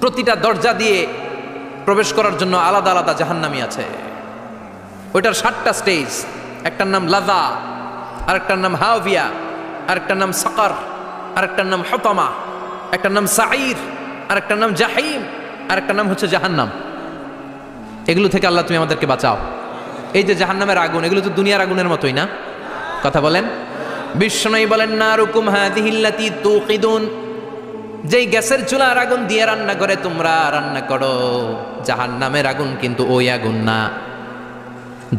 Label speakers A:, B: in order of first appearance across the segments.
A: প্রতিটা দরজা দিয়ে প্রবেশ করার জন্য আলাদা আলাদা জাহান্নামী আছে। ওইটার 7টা স্টেজ। একটার নাম লাযা, আরেকটার নাম হাওভিয়া, আরেকটার নাম সাকার, আরেকটার নাম হুতামা, একটার নাম সাঈর, আরেকটার নাম জাহিম, আরেকটার নাম হচ্ছে জাহান্নাম। এগুলো থেকে আল্লাহ তুমি আমাদেরকে বাঁচাও। এই যে জাহান্নামের আগুন, এগুলো তো দুনিয়ার আগুনের মতোই না? কথা বলেন। বিশ্বনবী বলেন নারুকুম হাযিহিল্লাতী তুকিদুন, যেই গ্যাসের চুলার আগুন দিয়ে রান্না করে তোমরা রান্না করো, জাহান্নামের আগুন কিন্তু ওই আগুন না।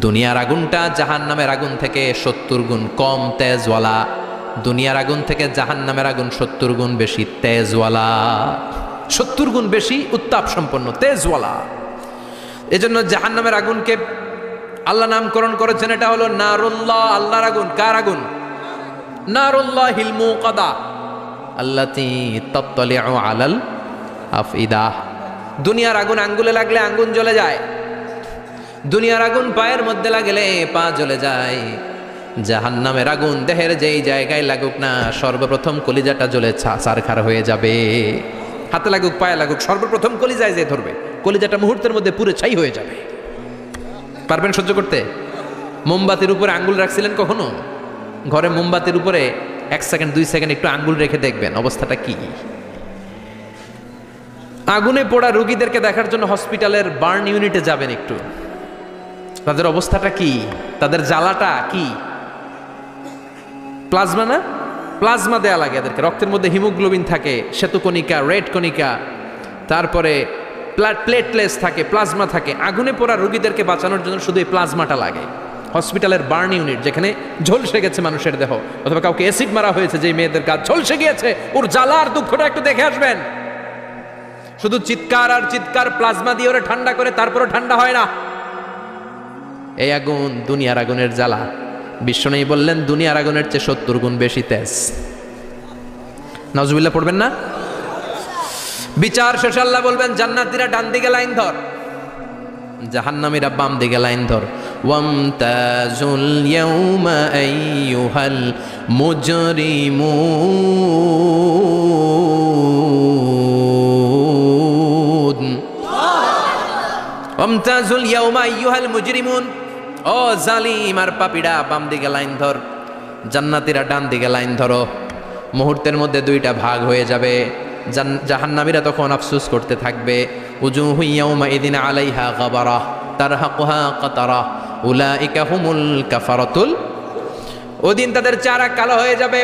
A: দুনিয়ার আগুনটা জাহান্নামের আগুন থেকে 70 গুণ কম তেজওয়ালা। দুনিয়ার আগুন থেকে জাহান্নামের আগুন 70 গুণ বেশি তেজওয়ালা, 70 গুণ বেশি উত্তাপ সম্পন্ন তেজওয়ালা। এজন্য জাহান্নামের আগুনকে আল্লাহ নামকরণ করেছেন, এটা হলো নারুল্লাহ, আল্লাহর আগুন। কার আগুন? নারুল্লাহিল মুকাদা আল্লাতী তাত্তালিউ আলাল আফইদা। দুনিয়ার আগুন আঙ্গুলে লাগলে আঙ্গুল জ্বলে যায়, দুনিয়ার আগুন পায়ের মধ্যে লাগলে পা জ্বলে যায়। জাহান্নামের আগুন দেহের যেই জায়গায় লাগুক না, সর্বপ্রথম কলিজাটা জ্বলে ছারখার হয়ে যাবে। হাতে লাগুক পায়ে লাগুক, সর্বপ্রথম কলিজায় যে ধরবে, কলিজাটা মুহূর্তের মধ্যে পুরো ছাই হয়ে যাবে। পারবেন সহ্য করতে? মোমবাতির উপরে আঙ্গুল রাখছিলেন কখনো? ঘরে মোমবাতির উপরে 1 সেকেন্ড 2 সেকেন্ড একটু আঙ্গুল রেখে দেখবেন অবস্থাটা কি। আগুনে পোড়া রোগীদেরকে দেখার জন্য হসপিটালের বার্ন ইউনিটে যাবেন, একটু তাদের অবস্থাটা কি, তাদের জ্বালাটা কি। প্লাজমা না, প্লাজমা দেয়া লাগে এদেরকে। রক্তের মধ্যে হিমোগ্লোবিন থাকে, শ্বেতকণিকা, রেড কণিকা, তারপরে প্লেটলেস থাকে, প্লাজমা থাকে। আগুনে পোড়া রোগীদেরকে বাঁচানোর জন্য শুধু এই প্লাজমাটা লাগে। হসপিটালের বার্ন ইউনিট, যেখানে ঝলসে গেছে মানুষের দেহ, অথবা কাউকে অ্যাসিড মারা হয়েছে, যে মেয়েদের গা ঝলসে গিয়েছে, ওর জ্বালার দুঃখটা একটু দেখে আসবেন। শুধু চিৎকার আর চিৎকার, প্লাজমা দিয়ে ওরা ঠান্ডা করে, তারপরও ঠান্ডা হয় না। এই আগুন দুনিয়ার আগুনের জ্বালা। বিশ্বনবী বললেন দুনিয়ার আগুনের চেয়ে 70 গুণ বেশি তেজ। নাউজুবিল্লাহ পড়বেন না? বিচার শেষে আল্লাহ বলবেন জান্নাতীরা ডান দিকে লাইন ধর, জাহান্নামীরা বাম দিকে লাইন ধর। ওয়ামতাজুল ইয়াউমা আইয়ুহাল মুজরিমুন, ওয়ামতাজুল ইয়াউমা আইয়ুহাল মুজরিমুন। ও জালিম আর পাপীরা, বাম দিকে লাইন ধর, জান্নাতীরা ডান দিকে লাইন ধরো। মুহূর্তের মধ্যে 2টা ভাগ হয়ে যাবে। জাহান্নামীরা তখন আফসোস করতে থাকবে, উজুহু ইয়াউমা ইদিন আলাইহা গাবারা তারহাকুহা কাতারা উলাইকা হুমুল কাফারাতুল। ওদিন তাদের চেহারা কালো হয়ে যাবে।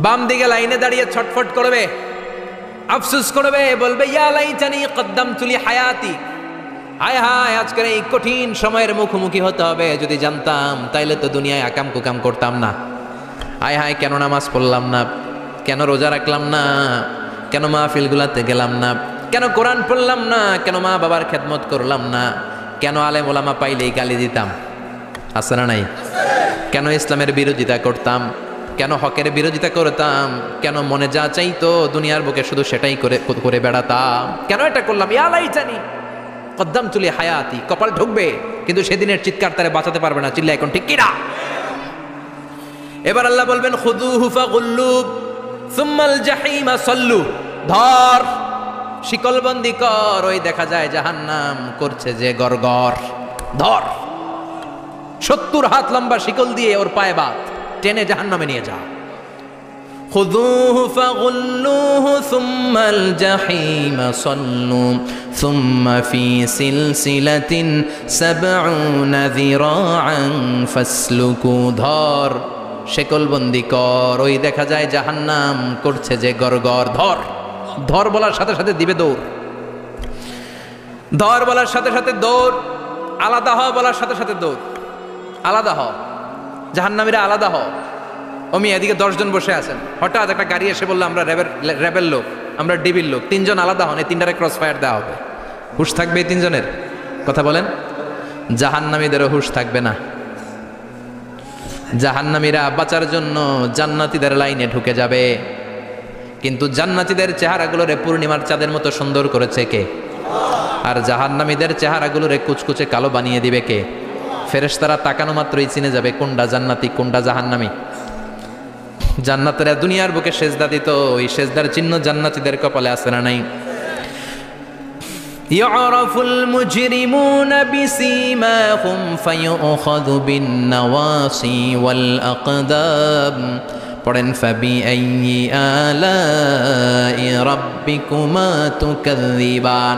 A: বাম দিকে লাইনে দাঁড়িয়ে ছটফট করবে, আফসোস করবে, বলবে ইয়া লাইতানি কদ্দামতু লি হায়াতি। হায় হায়, আজকের এই কঠিন সময়ের মুখোমুখি হতে হবে, যদি জানতাম তাইলে তো দুনিয়ায় আকাম কুকাম করতাম না। হায় হায়, কেন নামাজ পড়লাম না, কেন রোজা রাখলাম না, কেন মাহফিলগুলাতে গেলাম না, কেন কোরআন পড়লাম না, কেন মা বাবার খেদমত করলাম না, কেন আলেম ওলামা পাইলেই গালি দিতাম, আছে না নাই? কেন ইসলামের বিরোধিতা করতাম, কেন হকের বিরোধিতা করতাম, কেন মনে যা চাইতো দুনিয়ার বুকে শুধু সেটাই করে বেড়াতাম, কেন এটা করলাম? ইয়া লাইতানি কদ্দামতু লি হায়াতি। কপাল ঢুকবে, কিন্তু সেদিনের চিৎকার তারে বাঁচাতে পারবে না। চিল্লা এখন ঠিক কিনা? এবার আল্লাহ বলবেন খুযুহু ফাগুল্লু সুম্মাল জাহিমা সাল্লু। ধর, শিকলবন্দি কর। ওই দেখা যায় জাহান্নাম করছে যে গরগর। ধর, 70 হাত লম্বা শিকল দিয়ে ওর পায়ে বাঁধ, টেনে জাহান্নামে নিয়ে যা। খুযুহু ফাগুল্লুহু সুম্মাল জাহিমা সাল্লু সুম্মা ফি সিলসিলাতিন ৭০ যিরাআন ফাসলুকু। ধর, শেকলবন্দি কর। ওই দেখা যায় জাহান্নাম করছে যে গরগর। ধর, ধর বলার সাথে সাথে দিবে দৌড়, ধর বলার সাথে সাথে দৌড়, আলাদা হ বলার সাথে সাথে দৌড়। আলাদা হ, জাহান্নামীরা আলাদা হ। অমি এদিকে 10 জন বসে আছেন, হঠাৎ একটা গাড়ি এসে বললো আমরা র্যাবের লোক, আমরা ডিবির লোক, 3 জন আলাদা হন, এই 3টারে ক্রস ফায়ার দেওয়া হবে। হুশ থাকবে এই 3 জনের? কথা বলেন। জাহান্নামীদেরও হুশ থাকবে না। জাহান্নামীরা বাঁচার জন্য জান্নাতীদের লাইনে ঢুকে যাবে, কিন্তু জান্নাতীদের চেহারাগুলোরে পূর্ণিমার চাঁদের মতো সুন্দর করেছে কে? আর জাহান্নামীদের চেহারাগুলোরে কুচকুচে কালো বানিয়ে দিবে কে? ফেরেশতারা তাকানো মাত্রই চিনে যাবে কোনটা জান্নাতি কোনটা জাহান্নামী। জান্নাতেরা দুনিয়ার বুকে সেজদা দিত, ওই সেজদার চিহ্ন জান্নাতীদের কপালে আছে না নাই? ইয়ারাফুল মুজরিমুনা বিসীমাহুম ফায়ুখাযু বিন-নাওয়াসি ওয়াল আকদাম। পড়েন ফাবিআইয়ি আলাই রাব্বিকুমা তুকাযযিবান।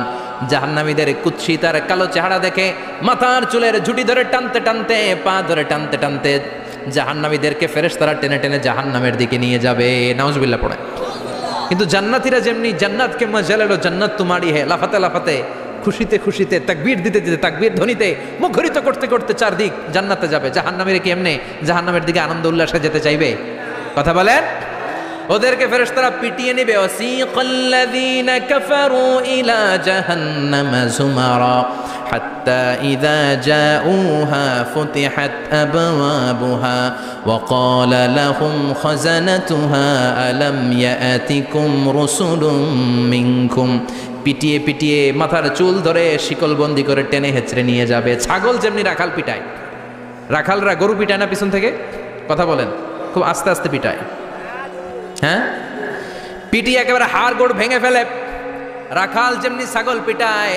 A: জাহান্নামীদের কুৎসিত আর কালো চেহারা দেখে মাথার চুলের ঝুঁটি ধরে টানতে টানতে, পা ধরে টানতে টানতে জাহান্নামীদেরকে ফেরেশতারা টেনে টেনে জাহান্নামের দিকে নিয়ে যাবে। নাউজুবিল্লাহ পড়ে। কিন্তু জান্নাতীরা যেমনি জান্নাতকে মজা লেলো, জান্নাত তোমারই হে, লাফাতে লাফাতে, খুশিতে খুশিতে, তাকবীর দিতে দিতে, তাকবীর ধ্বনিতে মুখরিত করতে করতে চারদিক জান্নাতে যাবে। জাহান্নামীরা কি এমনি জাহান্নামের দিকে আনন্দ উল্লাসে যেতে চাইবে? কথা বলেন। ওদেরকে ফেরেশতারা পিটিয়ে নেবে। ওয়াসিকাল্লাযীনা কাফারু ইলা জাহান্নামা যুমারা হাত্তা ইযা জাউহা ফুতিহাত আবওয়াবুহা ওয়া ক্বালা লাহুম খাযানাতুহা আলাম ইয়াতিকুম রুসুলুম মিনকুম। পিটিয়ে পিটিয়ে মাথার চুল ধরে শিকলবন্দি করে টেনে হেঁচড়ে নিয়ে যাবে। ছাগল যেমনি রাখাল পিটায়, রাখালরা গরু পিটায় না পিছন থেকে? কথা বলেন। খুব আস্তে আস্তে পিটায়, হ্যাঁ, পিটিয়ে একেবারে হাড় গোড় ভেঙে ফেলে। রাখাল যেমনি ছাগল পিটায়,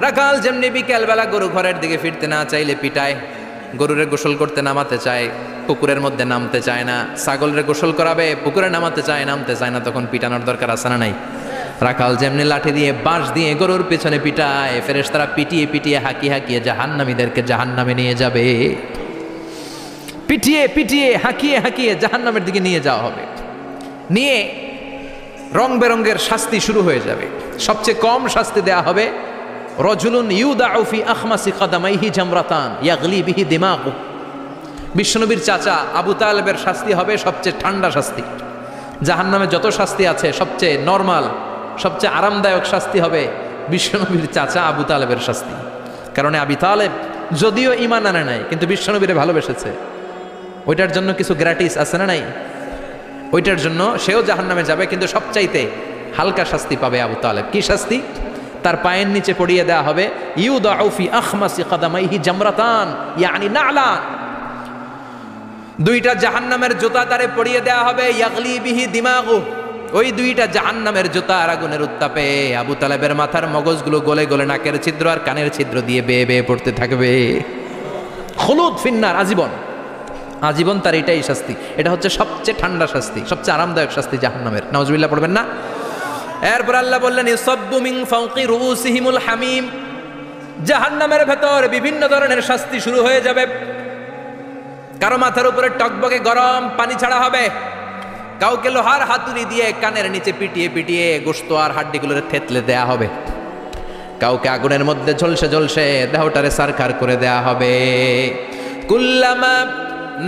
A: রাখাল যেমনি বিকেলবেলা গরু ঘরের দিকে ফিরতে না চাইলে পিটায়, গরুরে গোসল করতে নামাতে চায়, পুকুরের মধ্যে নামতে চায় না, ছাগলরে গোসল করাবে, পুকুরে নামাতে চায়, নামতে চায় না, তখন পিটানোর দরকার আছে না নাই? রাখাল যেমনি লাঠি দিয়ে বাঁশ দিয়ে গরুর পিছনে পিটায়, ফেরেশতারা পিটিয়ে পিটিয়ে হাঁকিয়ে হাঁকিয়ে জাহান্নামীদেরকে জাহান্নামে নিয়ে যাবে। পিটিয়ে পিটিয়ে হাঁকিয়ে হাঁকিয়ে জাহান্নামের দিকে নিয়ে যাওয়া হবে। নিয়ে রং বেরঙ্গের শাস্তি শুরু হয়ে যাবে। সবচেয়ে কম শাস্তি দেয়া হবে রজুলুন ইউদাউ ফি আখমাসি কাদামাইহি জামরাতান ইয়াগলি বিহি দিমাগু। বিশ্বনবীর চাচা আবু তালেবের শাস্তি হবে সবচেয়ে ঠান্ডা শাস্তি। জাহান্নামে যত শাস্তি আছে সবচেয়ে নরমাল, সবচেয়ে আরামদায়ক শাস্তি হবে বিশ্বনবীর চাচা আবু তালেবের শাস্তি। কারণ আবু তালেব যদিও ঈমান আনে নাই, কিন্তু বিশ্বনবীরে ভালোবেসেছে। ওইটার জন্য কিছু গ্র্যাটিস আছে না নাই? ওইটার জন্য সেও জাহান্নামে যাবে, কিন্তু সবচাইতে হালকা শাস্তি পাবে আবু তালেব। কি শাস্তি? তার পায়ের নিচে পড়িয়ে দেওয়া হবে ইউদাউ ফি আখমাসি কাদামাইহি জামরাতান ইয়ানি নালান। দুইটা জাহান্নামের জুতা তারে পড়িয়ে দেওয়া হবে, ইয়াগলি বিহি দিমাগু। ওই দুইটা জাহান্নামের জুতা আর আগুনের উত্তাপে আবু তালেবের মাথার মগজগুলো গলে গলে নাকের ছিদ্র আর কানের ছিদ্র দিয়ে বেয়ে বেয়ে পড়তে থাকবে। খুলুদ ফিন্নার, আজীবন, আজীবন তার এটাই শাস্তি। এটা হচ্ছে সবচেয়ে ঠান্ডা শাস্তি, সবচেয়ে আরামদায়ক শাস্তি জাহান্নামের। নাউজুবিল্লাহ পড়বেন না? এরপর আল্লাহ বললেন ইউসাব্বু মিন ফাওকি রুউসিহিমুল হামিম। জাহান্নামের ভেতর বিভিন্ন ধরনের শাস্তি শুরু হয়ে যাবে। কারো মাথার উপরে টকবকে গরম পানি ছাড়া হবে, কাউকে লোহার হাতুড়ি দিয়ে কানের নিচে পিটিয়ে পিটিয়ে গোশত আর হাড্ডিগুলোরে থেতলে দেয়া হবে, কাউকে আগুনের মধ্যে ঝলসে ঝলসে দেহটারে সারখার করে দেয়া হবে। কুল্লামা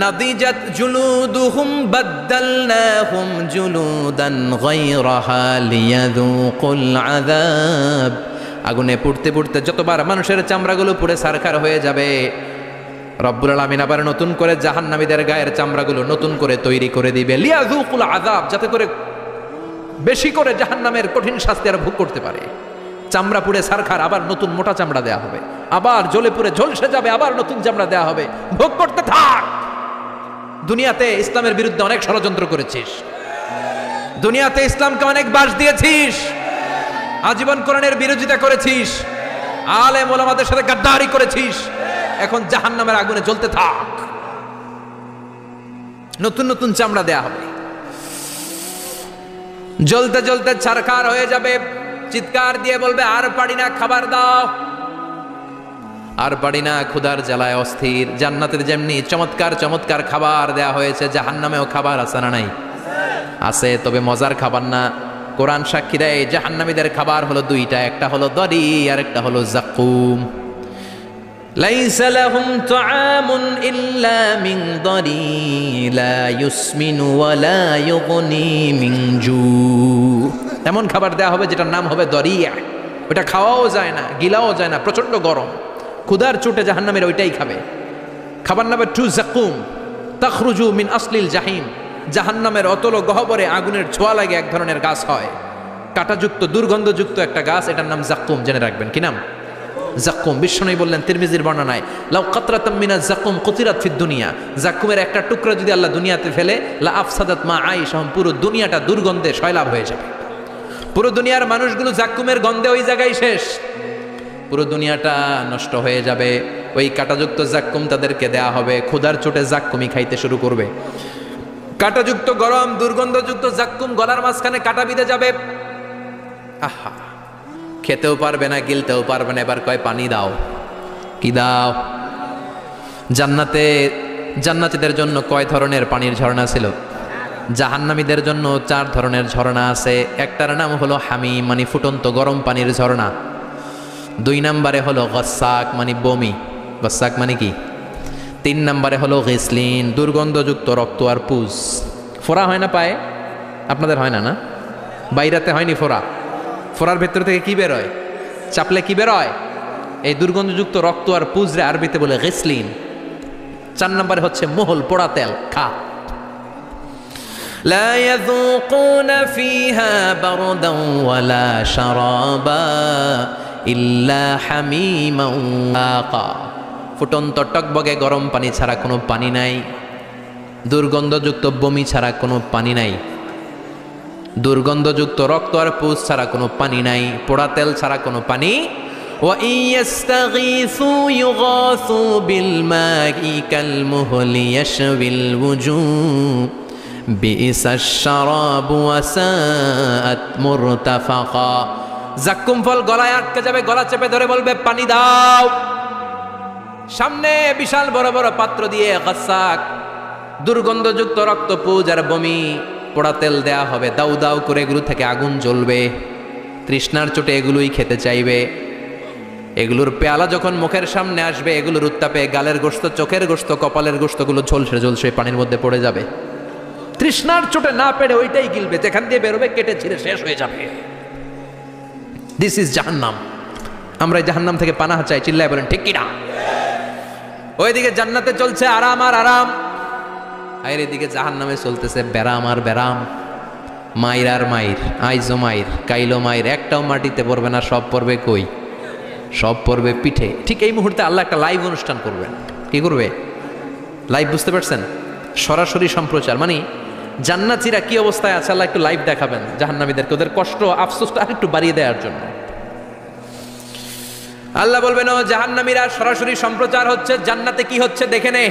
A: নাদিজাত জুলুদুহুম বাদদালনাহুম জুলুদান গায়রাহা লিয়াযুকুল আযাব। আগুনে পুড়তে পুড়তে যতবার মানুষের চামড়াগুলো পুড়ে সারখার হয়ে যাবে, রব্বুল আলামিন আবার নতুন করে জাহান্নামীদের গায়ের চামড়াগুলো নতুন করে তৈরি করে দিবে, লিয়াযুকুল আযাব, যাতে করে বেশি করে জাহান্নামের কঠিন শাস্তি আর ভোগ করতে পারে। চামড়া পুড়ে সারখার, আবার নতুন মোটা চামড়া দেয়া হবে, আবার জ্বলে পুড়ে ঝলসে যাবে, আবার নতুন চামড়া দেয়া হবে। ভোগ করতে থাক। দুনিয়াতে ইসলামের বিরুদ্ধে অনেক ষড়যন্ত্র করেছিস, দুনিয়াতে ইসলামকে অনেক বাস দিয়েছিস, আজীবন কোরআনের বিরোধিতা করেছিস, আলেম ওলামাদের সাথে গাদ্দারি করেছিস। এখন জাহান্নামের আগুনে জ্বলতে থাক, নতুন নতুন চামড়া দেয়া হবে। জ্বলতে জ্বলতে ছারখার হয়ে যাবে, চিৎকার দিয়ে বলবে আর পারি না, খাবার দাও। আর পারি না, ক্ষুধার জ্বালায় অস্থির। জান্নাতের যেমনি চমৎকার চমৎকার খাবার দেয়া হয়েছে, জাহান্নামেও খাবার আছে না নাই? আছে, তবে মজার খাবার না। কোরআন সাক্ষী দেয় জাহান্নামীদের খাবার হলো দুইটা, একটা হলো দরি আর একটা হলো যাকুম। লাইসা লাহুম তুআমুন ইল্লা মিন দরি লা ইউসমিনু ওয়া লা ইউগনি মিন জু। এমন খাবার দেয়া হবে যেটার নাম হবে দরিয়া। ওটা খাওয়াও যায় না, গিলাও যায় না, প্রচন্ড গরম। ক্ষুধার চোটে জাহান্নামের ওইটাই খাবে। খাবার নামে টু যাকুম তাখরুজু মিন আসলিল জাহিম। জাহান্নামের অতল গহ্বরে আগুনের ছোঁয়া লাগে এক ধরনের গাছ হয়, কাঁটাযুক্ত দুর্গন্ধযুক্ত একটা গাছ, এটার নাম যাকুম। জেনে রাখবেন কি নাম? জাক্কুম। বিশ্বনবী বললেন তিরমিজির বর্ণনায়, লাউ কাতরাতাম মিনা জাক্কুম কুতিরাত ফিদ দুনিয়া, জাক্কুমের একটা টুকরা যদি আল্লাহ দুনিয়াতে ফেলে, লা আফসাদাত মা আইশাহুম, পুরো দুনিয়াটা দুর্গন্ধে সয়লাব হয়ে যাবে। পুরো দুনিয়ার মানুষগুলো জাক্কুমের গন্ধে ওই জায়গায় শেষ, পুরো দুনিয়াটা নষ্ট হয়ে যাবে। ওই কাঁটাযুক্ত জাক্কুম তাদেরকে দেয়া হবে, ক্ষুধার চোটে জাক্কুমই খাইতে শুরু করবে। কাঁটাযুক্ত গরম দুর্গন্ধযুক্ত জাক্কুম গলার মাঝখানে কাঁটা বিঁধে যাবে। আহা, খেতেও পারবে না, গিলতেও পারবে না। এবার কয় পানি দাও। কি দাও? জান্নাতীদের জন্য কয় ধরনের পানির ঝর্ণা ছিল? জাহান্নামীদের জন্য 4 ধরনের ঝর্ণা আছে। একটার নাম হলো হামিম, মানে ফুটন্ত গরম পানির ঝর্ণা। 2 নম্বরে হলো গসাক, মানে বমি। গসাক মানে কি? 3 নম্বরে হলো গিসলিন, দুর্গন্ধযুক্ত রক্ত আর পুজ। ফোড়া হয় না পায়ে? আপনাদের হয় না? না, বাইরাতে হয়নি ফোড়া? ফোড়ার ভেতর থেকে কি বেরোয়? চাপলে কি বেরোয়? এই দুর্গন্ধযুক্ত রক্ত আর পুজরে আরবিতে বলে গিসলিন। 4 নম্বরে হচ্ছে মোহল, পোড়া তেল। খা। লা ইয়াযুকুনা ফিহা বারদান ওয়ালা শারাবা ইল্লা হামিমান ওয়াকা। ফুটন্ত টকবগে গরম পানি ছাড়া কোনো পানি নাই, দুর্গন্ধযুক্ত বমি ছাড়া কোনো পানি নাই, দুর্গন্ধযুক্ত রক্ত আর পুজ ছাড়া কোনো পানি নাই, পোড়া তেল ছাড়া কোনো পানি। ওয়া ইয়াস্তাগীসু ইউগাসু বিল মাই কাল মুহলি ইয়াশবিল ওয়ুজুহ বিইসাশ শারাবু ওয়া সাআত মুরতাফাকা। জাক্কুম ফল গলায় আটকে যাবে, গলা চেপে ধরে বলবে পানি দাও। সামনে বিশাল বড় বড় পাত্র দিয়ে গাসাক, দুর্গন্ধযুক্ত রক্ত, পুজ আর বমি, পোড়া তেল দেয়া হবে। দাউ দাউ করে এগুলো থেকে আগুন জ্বলবে। তৃষ্ণার চোটে এগুলোই খেতে চাইবে। এগুলোর পেয়ালা যখন মুখের সামনে আসবে, এগুলোর উত্তাপে গালের গোশত, চোখের গোশত, কপালের গোশতগুলো ঝলসে ঝলসে পানির মধ্যে পড়ে যাবে। তৃষ্ণার চোটে না পেরে ওইটাই গিলবে, যেখান দিয়ে বেরোবে কেটে ছিঁড়ে শেষ হয়ে যাবে। দিস ইজ জাহান্নাম। আমরা জাহান্নাম থেকে পানাহ চাই। চিল্লায় বলেন ঠিক কিনা? ওইদিকে জান্নাতে চলছে আরাম আর আরাম, আর এদিকে জাহান্নামে চলতেছে ব্যারাম আর ব্যারাম, মাইর আর মাইর, আইজো মাইর, কাইলো মাইর। একটাও মাটিতে পড়বে না, সব পড়বে কই? সব পড়বে পিঠে। ঠিক এই মুহূর্তে আল্লাহ একটা লাইভ অনুষ্ঠান করবেন। কি করবে? লাইভ, বুঝতে পারছেন? সরাসরি সম্প্রচার, মানে জান্নাতীরা কি অবস্থায় আছে আল্লাহ একটু লাইভ দেখাবেন জাহান্নামীদেরকে, ওদের কষ্ট আফসোসটা আরেকটু বাড়িয়ে দেওয়ার জন্য। আল্লাহ বলবেন, ও জাহান্নামীরা, সরাসরি সম্প্রচার হচ্ছে, জান্নাতে কি হচ্ছে দেখে নে,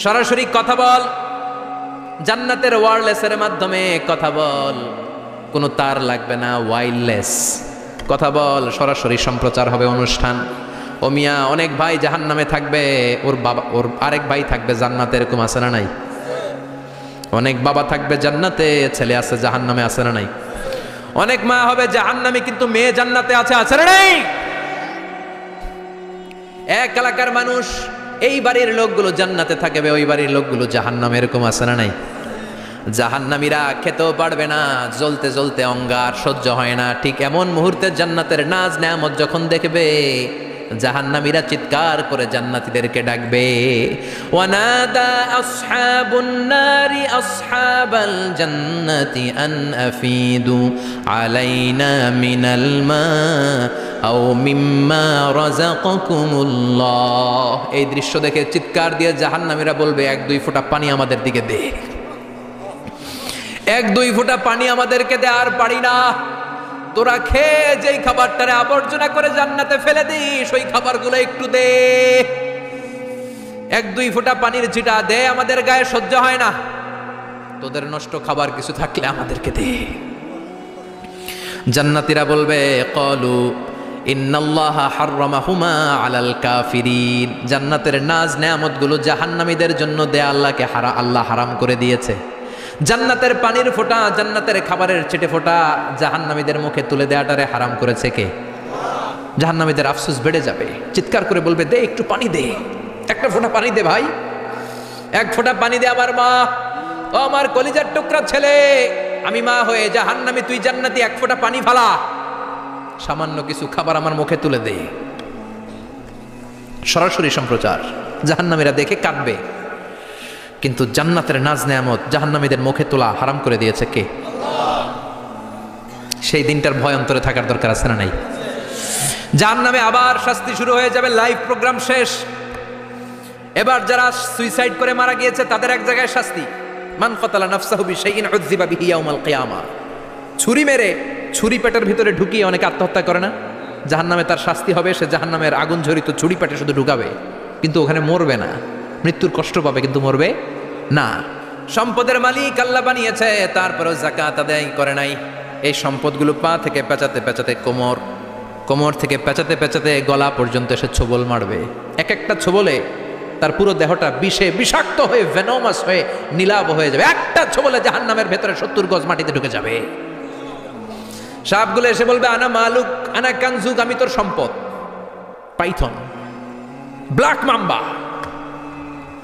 A: সরাসরি কথা বল। জান্নাতের ওয়্যারলেসের মাধ্যমে কথা বল, কোনো তার লাগবে না, ওয়্যারলেস কথা বল, সরাসরি সম্প্রচার হবে অনুষ্ঠান। ও মিয়া, অনেক ভাই জাহান্নামে থাকবে, ওর বাবা, ওর আরেক ভাই থাকবে জান্নাতে, এরকম আছে না নাই? অনেক বাবা থাকবে জান্নাতে, ছেলে আছে জাহান্নামে, আছে না নাই? অনেক মা হবে জাহান্নামে, কিন্তু মেয়ে জান্নাতে আছে, আছে না নাই? এক এলাকার মানুষ, এই বাড়ির লোকগুলো জান্নাতে থাকবে, ওই বাড়ির লোকগুলো জাহান্নামে, এরকম আছে না নাই? জাহান্নামীরা খেতেও পারবে না, জ্বলতে জ্বলতে অঙ্গার সহ্য হয় না। ঠিক এমন মুহূর্তে জান্নাতের নাজ নেয়ামত যখন দেখবে, জাহান্নামীরা চিৎকার করে জান্নাতীদেরকে ডাকবে, ওয়ানাদা আসহাবুন নারি আসহাবাল জান্নাতি আন আফিদু আলাইনা মিনাল মা আও মিম্মা রাযাকাকুমুল্লাহ। এই দৃশ্য দেখে চিৎকার দিয়ে জাহান্নামীরা বলবে, 1-2 ফোঁটা পানি আমাদের দিকে দে, 1-2 ফোঁটা পানি আমাদেরকে দে, আর পারি না। তোরা খেয়ে যেই খাবারটারে আবর্জনা করে জান্নাতে ফেলে দিস, ওই খাবারগুলো একটু দে, 1-2 ফোঁটা পানির ছিটা দে, আমাদের গায়ে সহ্য হয় না। তোদের নষ্ট খাবার কিছু থাকলে আমাদেরকে দে। জান্নাতীরা বলবে, ক্বালু ইন্নাল্লাহা হাররামাহুমা আলাল কাফিরিন। জান্নাতের নাজ নেয়ামতগুলো জাহান্নামীদের জন্য দেয়া আল্লাহ হারাম করে দিয়েছে। জান্নাতের পানির ফোঁটা, জান্নাতের খাবারের ছিটে ফোঁটা জাহান্নামীদের মুখে তুলে দেয়াটারে হারাম করেছে কে? জাহান্নামীদের আফসোস বেড়ে যাবে, চিৎকার করে বলবে, দে একটু পানি দে, 1 ফোঁটা পানি দে ভাই, 1 ফোঁটা পানি দে আমার মা, ও আমার কলিজার টুকরা ছেলে, আমি মা হয়ে জাহান্নামী, তুই জান্নাতি, 1 ফোঁটা পানি ফালা, সামান্য কিছু খাবার আমার মুখে তুলে দে। সরাসরি সম্প্রচার, জাহান্নামীরা দেখে কাঁদবে। কিন্তু জান্নাতের নাজ নেয়ামত জাহান্নামীদের মুখে তোলা হারাম করে দিয়েছে কে? সেই দিনটার ভয় অন্তরে থাকার দরকার আছে না নাই? জাহান্নামে আবার শাস্তি শুরু হয়ে যাবে, লাইভ প্রোগ্রাম শেষ। এবার যারা সুইসাইড করে মারা গিয়েছে তাদের এক জায়গায় শাস্তি। মান কাতালা নাফসাহু বিশাইইন উযযিবা বিহি ইয়াউমাল কিয়ামা। ছুরি মেরে ছুরি পেটের ভিতরে ঢুকিয়ে অনেকে আত্মহত্যা করে না? জাহান্নামে তার শাস্তি হবে, সে জাহান্নামের আগুন ঝরিত ছুরি পেটে শুধু ঢুকাবে, কিন্তু ওখানে মরবে না, মৃত্যুর কষ্ট পাবে কিন্তু মরবে না। সম্পদের মালিক আল্লাহ বানিয়েছে, তারপরেও যাকাত আদায় করে নাই। এই সম্পদগুলো পা থেকে পেঁচাতে পেঁচাতে কোমর থেকে পেঁচাতে পেঁচাতে গলা পর্যন্ত এসে ছোবল মারবে। এক একটা ছোবলে তার পুরো দেহটা বিষে বিষাক্ত হয়ে ভেনোমাস হয়ে নীলাভ হয়ে যাবে। একটা ছোবলে জাহান্নামের ভেতরে 70 গজ মাটিতে ঢুকে যাবে। সাপগুলো এসে বলবে আনা মালুক আনা কানজুক, আমি তোর সম্পদ। Python, black mamba,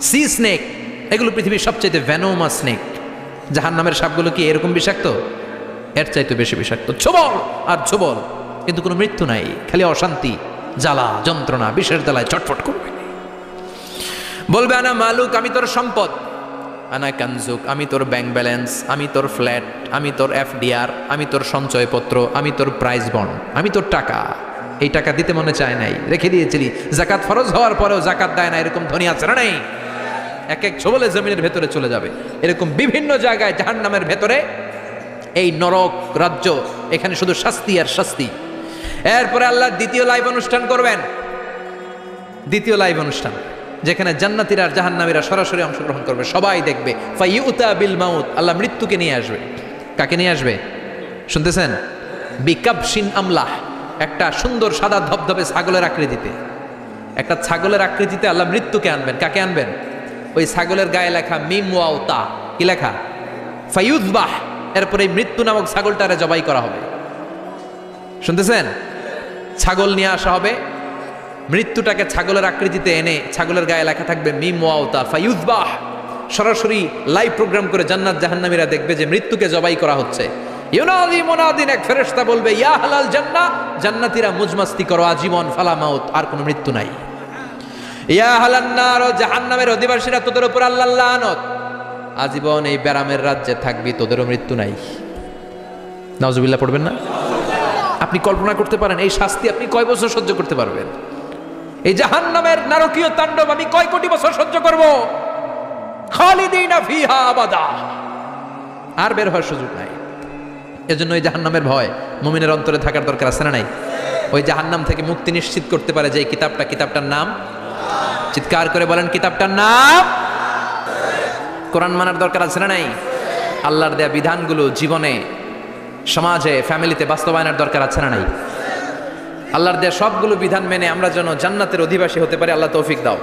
A: C snake, এগুলো পৃথিবীর সবচেয়ে ভেনোমাস স্নেক। জাহান্নামের সাপগুলো কি এরকম বিষাক্ত? এর চাইতে বেশি বিষাক্ত। ছোবল আর ছোবল, কিন্তু কোনো মৃত্যু নাই, খালি অশান্তি, জ্বালা যন্ত্রণা, বিষের জ্বালায় ছটফট করবে। বলবে আনা মালুক, আমি তোর সম্পদ। আনা কানজুক, আমি তোর ব্যাংক ব্যালেন্স, আমি তোর ফ্ল্যাট, আমি তোর এফডিআর, আমি তোর সঞ্চয়পত্র, আমি তোর প্রাইজ বন্ড, আমি তোর টাকা। এই টাকা দিতে মনে চায় নাই, রেখে দিয়েছিলি। জাকাত ফরজ হওয়ার পরেও জাকাত দেয় না, এরকম ধনী আছে না নেই? এক এক ছোবলে জমিনের ভেতরে চলে যাবে। এরকম বিভিন্ন জায়গায় জাহান্নামের ভেতরে এই নরক রাজ্য, এখানে শুধু শাস্তি আর শাস্তি। এরপরে আল্লাহ দ্বিতীয় লাইভ অনুষ্ঠান করবেন, দ্বিতীয় লাইভ অনুষ্ঠান, যেখানে জান্নাতীরা আর জাহান্নামীরা সরাসরি অংশগ্রহণ করবে, সবাই দেখবে। ফাইউতা বিল মাউত, আল্লাহ মৃত্যুকে নিয়ে আসবে। কাকে নিয়ে আসবে শুনতেছেন? বিকাবশিন আমলাহ, একটা সুন্দর সাদা ধবধবে ছাগলের আকৃতিতে, একটা ছাগলের আকৃতিতে আল্লাহ মৃত্যুকে আনবেন। কাকে আনবেন? ওই ছাগলের গায়ে লেখা মিম ওয়াও তা, কি লেখা? ফায়ুযবাহ। এরপরে মৃত্যু নামক ছাগলটারে জবাই করা হবে। শুনতেছেন? ছাগল নিয়ে আসা হবে, মৃত্যুটাকে ছাগলের আকৃতিতে এনে ছাগলের গায়ে লেখা থাকবে মিম ওয়াও তা ফায়ুযবাহ। সরাসরি লাইভ প্রোগ্রাম করে জান্নাত জাহান্নামীরা দেখবে যে মৃত্যুকে জবাই করা হচ্ছে। ইউনাদি মুনাদিন, এক ফেরেশতা বলবে ইয়া হালাল জান্নাহ, জান্নাতীরা মুজমাস্তি করো আজীবন, ফালা মাউত, আর কোনো মৃত্যু নাই। ইয়া হালান নার, জাহান্নামের অধিবাসীরা তোদের উপর আল্লাহর লানত, আজীবন এই ব্যারামের রাজ্যে থাকবি, তোদেরও মৃত্যু নাই। নাউজুবিল্লাহ পড়বেন না? আপনি কল্পনা করতে পারেন এই শাস্তি আপনি কয় বছর সহ্য করতে পারবেন? এই জাহান্নামের নারকীয় তাণ্ডব আমি কয় কোটি বছর সহ্য করব? খালিদিনা ফিহা আবাদা, আর বের হওয়ার সুযোগ নাই। এজন্য ওই জাহান্নামের ভয় মুমিনের অন্তরে থাকার দরকার আছে না নাই? ওই জাহান্নাম থেকে মুক্তি নিশ্চিত করতে পারে যে কিতাবটার নাম, চিৎকার করে বলেন কিতাবটার নাম। কোরআন মানার দরকার আছে না নাই? আল্লাহর দেয়া বিধানগুলো জীবনে, সমাজে, ফ্যামিলিতে বাস্তবায়নের দরকার আছে না নাই? আল্লাহর দেয়া সবগুলো বিধান মেনে আমরা যেন জান্নাতের অধিবাসী হতে পারি। আল্লাহ তৌফিক দাও।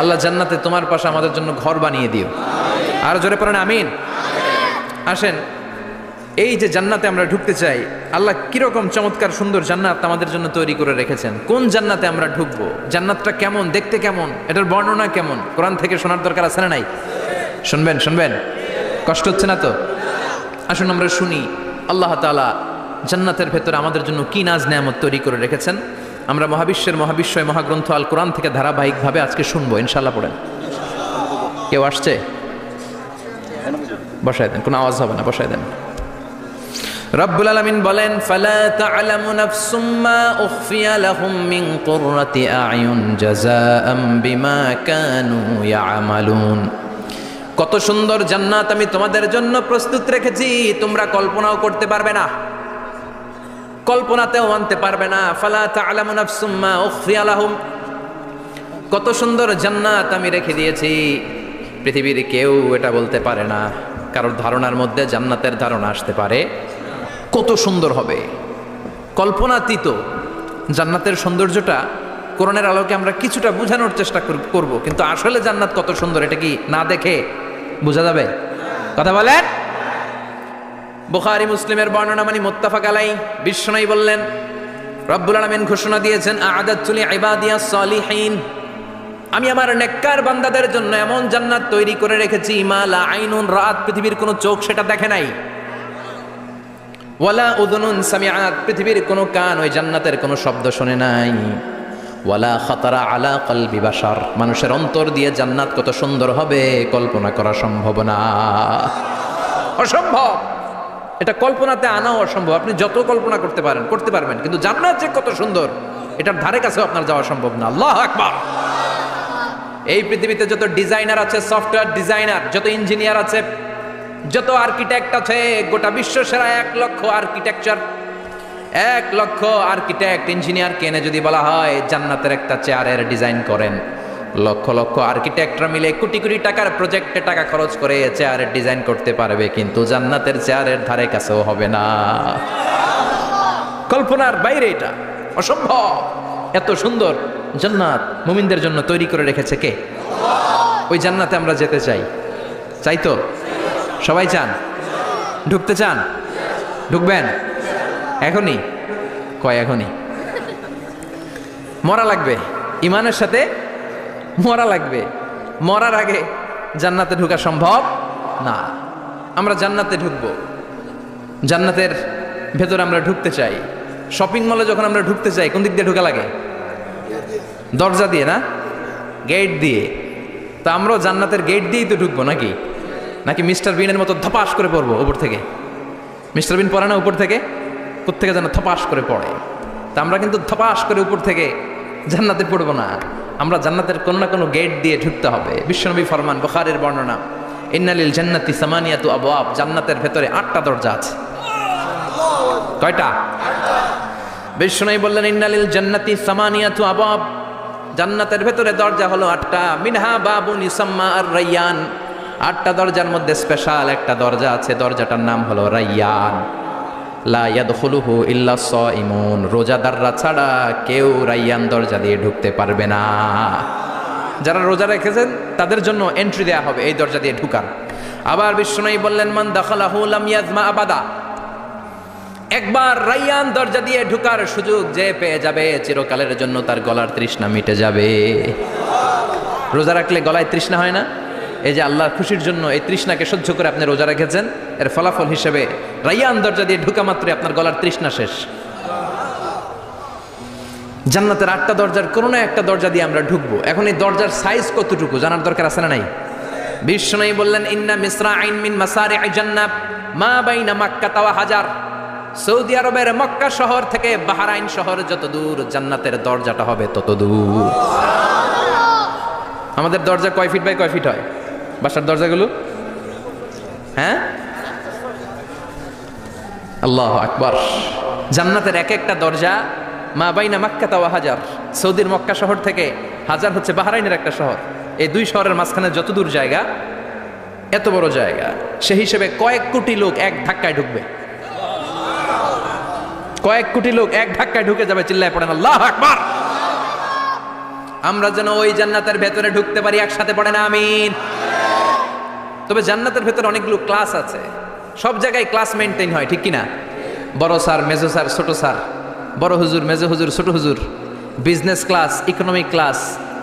A: আল্লাহ জান্নাতে তোমার পাশে আমাদের জন্য ঘর বানিয়ে দিও। আর জোরে পড়েন আমিন। আসেন, এই যে জান্নাতে আমরা ঢুকতে চাই, আল্লাহ কিরকম চমৎকার সুন্দর জান্নাত আমাদের জন্য তৈরি করে রেখেছেন। কোন জান্নাতে আমরা ঢুকবো, জান্নাতটা কেমন, দেখতে কেমন, এটার বর্ণনা কেমন, কোরআন থেকে শোনার দরকার আছে না নাই? শুনবেন? কষ্ট হচ্ছে না তো? আসুন আমরা শুনি আল্লাহ তাআলা জান্নাতের ভেতরে আমাদের জন্য কি নাজ নেয়ামত তৈরি করে রেখেছেন। আমরা মহাবিশ্বয় মহাগ্রন্থ আল কোরআন থেকে ধারাবাহিকভাবে আজকে শুনবো ইনশাআল্লাহ। পড়েন। কেউ আসছে? বসায় দেন, কোনো আওয়াজ হবে না, বসায় দেন। রব্বুল আলামিন বলেন ফালা তা'লামু নাফসুম মা উখফিয়া লাহুম মিন কুররাতি আ'য়ুন জাযাআম বিমা কানু ইয়া'মালুন। কত সুন্দর জান্নাত আমি তোমাদের জন্য প্রস্তুত রেখেছি, তোমরা কল্পনাও করতে পারবে না, কল্পনাতেও আনতে পারবে না। ফালা তা'লামু নাফসুম মা উখফিয়া লাহুম, কত সুন্দর জান্নাত আমি রেখে দিয়েছি, পৃথিবীর কেউ এটা বলতে পারে না। কারোর ধারণার মধ্যে জান্নাতের ধারণা আসতে পারে কত সুন্দর হবে, কল্পনাতীত জান্নাতের সৌন্দর্যটা কোরআনের আলোকে আমরা কিছুটা বোঝানোর চেষ্টা করব, কিন্তু আসলে জান্নাত কত সুন্দর এটা কি না দেখে বোঝা যাবে? কথা বলেন। বুখারী মুসলিমের বর্ণনা মানে মুত্তাফাক আলাইহি। বিশ্বনবী বললেন, রব্বুল আলামিন ঘোষণা দিয়েছেন আ'আদাতু লিইবাদিয়াস সালিহিন, আমি আমার নেককার বান্দাদের জন্য এমন জান্নাত তৈরি করে রেখেছি মা লা আইনুন রাত, পৃথিবীর কোনো চোখ সেটা দেখে নাই, ওয়ালা উযুনুন সামিআত, পৃথিবীর কোনো কান ওই জান্নাতের কোনো শব্দ শুনে নাই, ওয়ালা খাতারা আলা কলবি বাশার, মানুষের অন্তর দিয়ে জান্নাত কত সুন্দর হবে কল্পনা করা সম্ভব না, অসম্ভব। এটা কল্পনাতে আনাও অসম্ভব। আপনি যত কল্পনা করতে পারেন করতে পারবেন, কিন্তু জান্নাত যে কত সুন্দর এটার ধারে কাছেও আপনার যাওয়া সম্ভব না। আল্লাহু আকবার। এই পৃথিবীতে যত ডিজাইনার আছে, সফটওয়্যার ডিজাইনার, যত ইঞ্জিনিয়ার আছে, যত আর্কিটেক্ট আছে, গোটা বিশ্ব সেরা 1 লক্ষ আর্কিটেকচার, 1 লক্ষ আর্কিটেক্ট ইঞ্জিনিয়ার কেনে যদি বলা হয় জান্নাতের একটা চেয়ারের ডিজাইন করেন, লক্ষ লক্ষ আর্কিটেক্টরা মিলে কোটি কোটি টাকার প্রজেক্টে টাকা খরচ করে চেয়ারের ডিজাইন করতে পারবে, কিন্তু জান্নাতের চেয়ারের ধারে কাছেও হবে না। কল্পনার বাইরে, এটা অসম্ভব। এত সুন্দর জান্নাত মুমিনদের জন্য তৈরি করে রেখেছে কে? ওই জান্নাতে আমরা যেতে চাই। চাই তো? সবাই চান? ঢুকতে চান? ঢুকবেন এখনই? কয় এখনই? মরা লাগবে, ইমানের সাথে মরা লাগবে। মরার আগে জান্নাতে ঢোকা সম্ভব না। আমরা জান্নাতে ঢুকবো, জান্নাতের ভেতরে আমরা ঢুকতে চাই। শপিং মলে যখন আমরা ঢুকতে চাই কোন দিক দিয়ে ঢোকা লাগে? দরজা দিয়ে না, গেট দিয়ে। তা আমরাও জান্নাতের গেট দিয়েই তো ঢুকবো নাকি? নাকি মিস্টার বিনের মতো ধপাস করে পড়বো উপর থেকে? মিস্টার বিন পড়ে না উপর থেকে? কোত্থেকে যেন ধপাস করে পড়ে। তা আমরা কিন্তু ধপাস করে উপর থেকে জান্নাতে পড়বো না, আমরা জান্নাতের কোনো না কোনো গেট দিয়ে ঢুকতে হবে। বিশ্বনবী ফরমান, বুখারীর বর্ণনা, ইন্নালিল জান্নাতি সামানিয়াতু আবওয়াব, জান্নাতের ভেতরে 8টা দরজা আছে। কয়টা? বিশ্বনবী বললেন ইন্নালিল জান্নাতি সামানিয়াতু আবওয়াব, জান্নাতের ভেতরে দরজা হলো 8টা। মিনহা বাবুন ইউসাম্মা আর-রায়্যান, 8টা দরজার মধ্যে স্পেশাল একটা দরজা আছে, দরজাটার নাম হলো রায়্যান। লা ইয়াদখুলুহু ইল্লা সাইমুন, রোজাদাররা ছাড়া কেউ রায়্যান দরজা দিয়ে ঢুকতে পারবে না। যারা রোজা রেখেছেন তাদের জন্য এন্ট্রি দেয়া হবে এই দরজা দিয়ে ঢুকার। আবার বিশ্বনবী বললেন মান দাখালাহু লাম ইয়াজমা আবাদা, একবার রায়্যান দরজা দিয়ে ঢুকার সুযোগ যে পেয়ে যাবে চিরকালের জন্য তার গলার তৃষ্ণা মিটে যাবে। রোজা রাখলে গলায় তৃষ্ণা হয় না? এই যে আল্লাহর খুশির জন্য এই তৃষ্ণাকে সহ্য করে আপনি রোজা রেখেছেন, এর ফলাফল হিসেবে রায়্যান দরজা দিয়ে ঢুকা মাত্রই আপনার গলার তৃষ্ণা শেষ। জান্নাতের 8টা দরজার কোনো না একটা দরজা দিয়ে আমরা ঢুকবো। এখন এই দরজার সাইজ কতটুকু জানার দরকার আছে না নাই? বিশ্বনবী বললেন ইন্না মিসরাইন মিন মাসারি'আ জান্নাত মা বাইনা মাক্কা ওয়া হাজার, সৌদি আরবের মক্কা শহর থেকে বাহরাইন শহর যত দূর, জান্নাতের দরজাটা হবে তত দূর। আমাদের দরজা কয় ফিট বাই কয় ফিট হয় বাসার দরজাগুলো? হ্যাঁ, আল্লাহু আকবার। জান্নাতের এক একটা দরজা মা বাইনা মাক্কা ওয়া হাজার, সৌদির মক্কা শহর থেকে হাজার হচ্ছে বাহরাইনের একটা শহর, এই 2 শহরের মাঝখানে যত দূর জায়গা, এত বড় জায়গা, সেই হিসেবে কয়েক কোটি লোক এক ধাক্কায় ঢুকবে। কয়েক কোটি লোক এক ধাক্কায় ঢুকে যাবে। চিল্লায় পড়েন আল্লাহু আকবার। আমরা যেন ওই জান্নাতের ভেতরে ঢুকতে পারি, একসাথে পড়েন আমিন। তবে জান্নাতের ভেতরে অনেকগুলো ক্লাস আছে, সব জায়গায় ক্লাস মেনটেন হয়, ঠিক কিনা? বড় স্যার, মেজো স্যার, ছোট স্যার, বড় হুজুর, মেজো হুজুর, ছোট হুজুর, business class, economic class,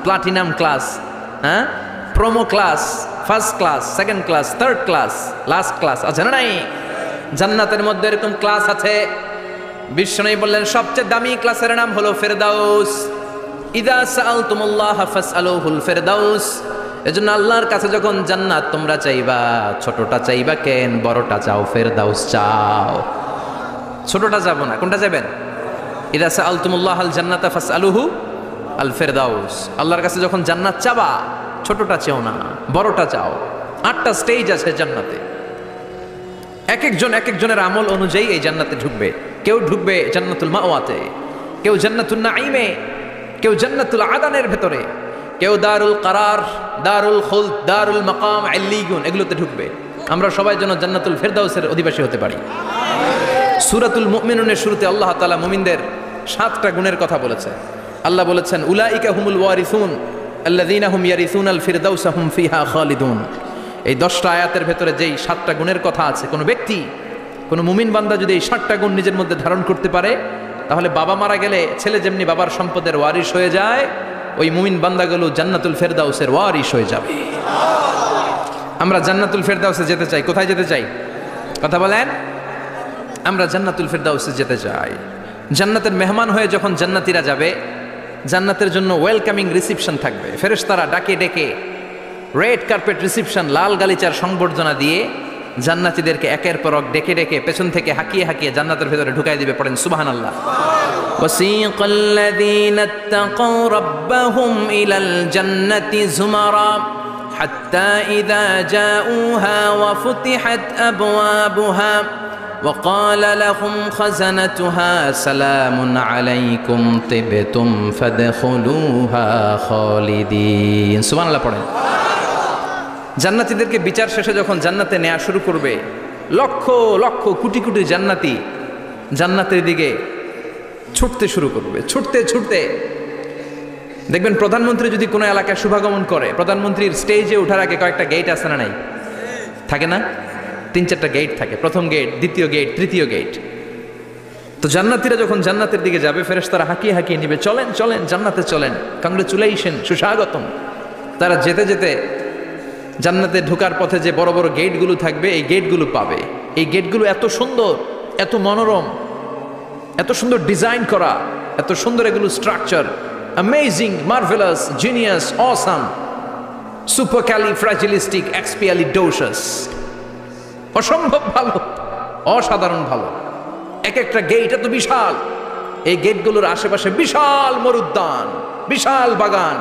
A: platinum class, হ্যাঁ, promo class, first class, second class, third class, last class আছে না নাই? জান্নাতের মধ্যে এরকম ক্লাস আছে। বিশ্বনবী বললেন সবচেয়ে দামি ক্লাসের নাম হলো ফেরদাউস। ইদা সাআলতুমুল্লাহ ফাসআলুহুল ফেরদাউস, এজন্য আল্লাহর কাছে যখন জান্নাত তোমরা চাইবা, ছোটটা চাইবা কেন, বড়টা চাও, ফেরদাউস চাও। ছোটটা যাবো না, কোনটা যাবেন? ইদা সাআলতুমুল্লাহ আল জান্নাতা ফাসআলুহু আল ফেরদাউস, আল্লাহর কাছে যখন জান্নাত চাবা ছোটটা চাও না, বড়টা চাও। 8টা স্টেজ আছে জান্নাতে, এক একজনের আমল অনুযায়ী এই জান্নাতে ঢুকবে। কেউ ঢুকবে জান্নাতুল মাওয়াতে, কেউ জান্নাতুল নাঈমে, কেউ জান্নাতুল আদানের ভেতরে, কেউ দারুল কারার, দারুল খুলদ, দারুল মাকাম, আল্লিগুন, এগুলোতে ঢুকবে। আমরা সবাই যেন জান্নাতুল ফেরদাউসের অধিবাসী হতে পারি। সূরাতুল মুমিনুনের শুরুতে আল্লাহ তাআলা মুমিনদের 7টা গুণের কথা বলেছে। আল্লাহ বলেছেন উলাইকা হুমুল ওয়ারিসুন আল্লাযীনা হুম ইয়ারিসুনাল ফিরদাউসা হুম ফিহা খালিদুন। এই 10টা আয়াতের ভেতরে যেই 7টা গুণের কথা আছে, কোনো ব্যক্তি, কোনো মুমিন বান্দা যদি এই 7টা গুণ নিজের মধ্যে ধারণ করতে পারে, তাহলে বাবা মারা গেলে ছেলে যেমনি বাবার সম্পদের ওয়ারিশ হয়ে যায়, ওই মুমিন বান্দাগুলো জান্নাতুল ফেরদাউসের ওয়ারিশ হয়ে যাবে। আমরা জান্নাতুল ফেরদাউসে যেতে চাই। কোথায় যেতে চাই? কথা বলেন। আমরা জান্নাতুল ফেরদাউসে যেতে চাই। জান্নাতের মেহমান হয়ে যখন জান্নাতীরা যাবে, জান্নাতের জন্য ওয়েলকামিং রিসিপশন থাকবে। ফেরেশতারা ডাকে ডেকে রেড কার্পেট রিসিপশন, লাল গালিচার সংবর্ধনা দিয়ে জান্নাতীদেরকে একের পর এক ডেকে ডেকে পেছন থেকে হাঁকিয়ে হাঁকিয়ে জান্নাতের ভেতরে ঢুকাই দিবে। পড়েন সুবহানাল্লাহ। وسيق الذين اتقوا ربهم إلى الجنة زمرا حتى إذا جاءوها وفتحت أبوابها وقال لهم خزنتها سلام عليكم طبتم فادخلوها خالدين سبحان الله পড়েন। জান্নাতীদেরকে বিচার শেষে যখন জান্নাতে নেওয়া শুরু করবে, লক্ষ লক্ষ কোটি কোটি জান্নাতি জান্নাতের দিকে ছুটতে শুরু করবে। ছুটতে ছুটতে দেখবেন প্রধানমন্ত্রী যদি কোনো এলাকায় শুভাগমন করে, প্রধানমন্ত্রীর স্টেজে ওঠার আগে কয়েকটা গেট আছে না নাই? থাকে না? 3-4টা গেট থাকে। প্রথম গেট, দ্বিতীয় গেট, তৃতীয় গেট। তো জান্নাতীরা যখন জান্নাতের দিকে যাবে, ফেরেশতারা হাঁকিয়ে হাঁকিয়ে নিবে, চলেন চলেন জান্নাতে চলেন, কংগ্রেচুলেশন, সুস্বাগতম। তারা যেতে যেতে জান্নাতে ঢোকার পথে যে বড় বড় গেটগুলো থাকবে, এই গেটগুলো পাবে। এই গেটগুলো এত সুন্দর, এত মনোরম, এত সুন্দর ডিজাইন করা, এত সুন্দর এগুলো structure, amazing, marvellous, genius, awesome, supercalifragilisticexpialidocious, অসম্ভব ভালো, অসাধারণ ভালো। এক একটা গেট এত বিশাল। এই গেটগুলোর আশেপাশে বিশাল মরুদ্যান, বিশাল বাগান,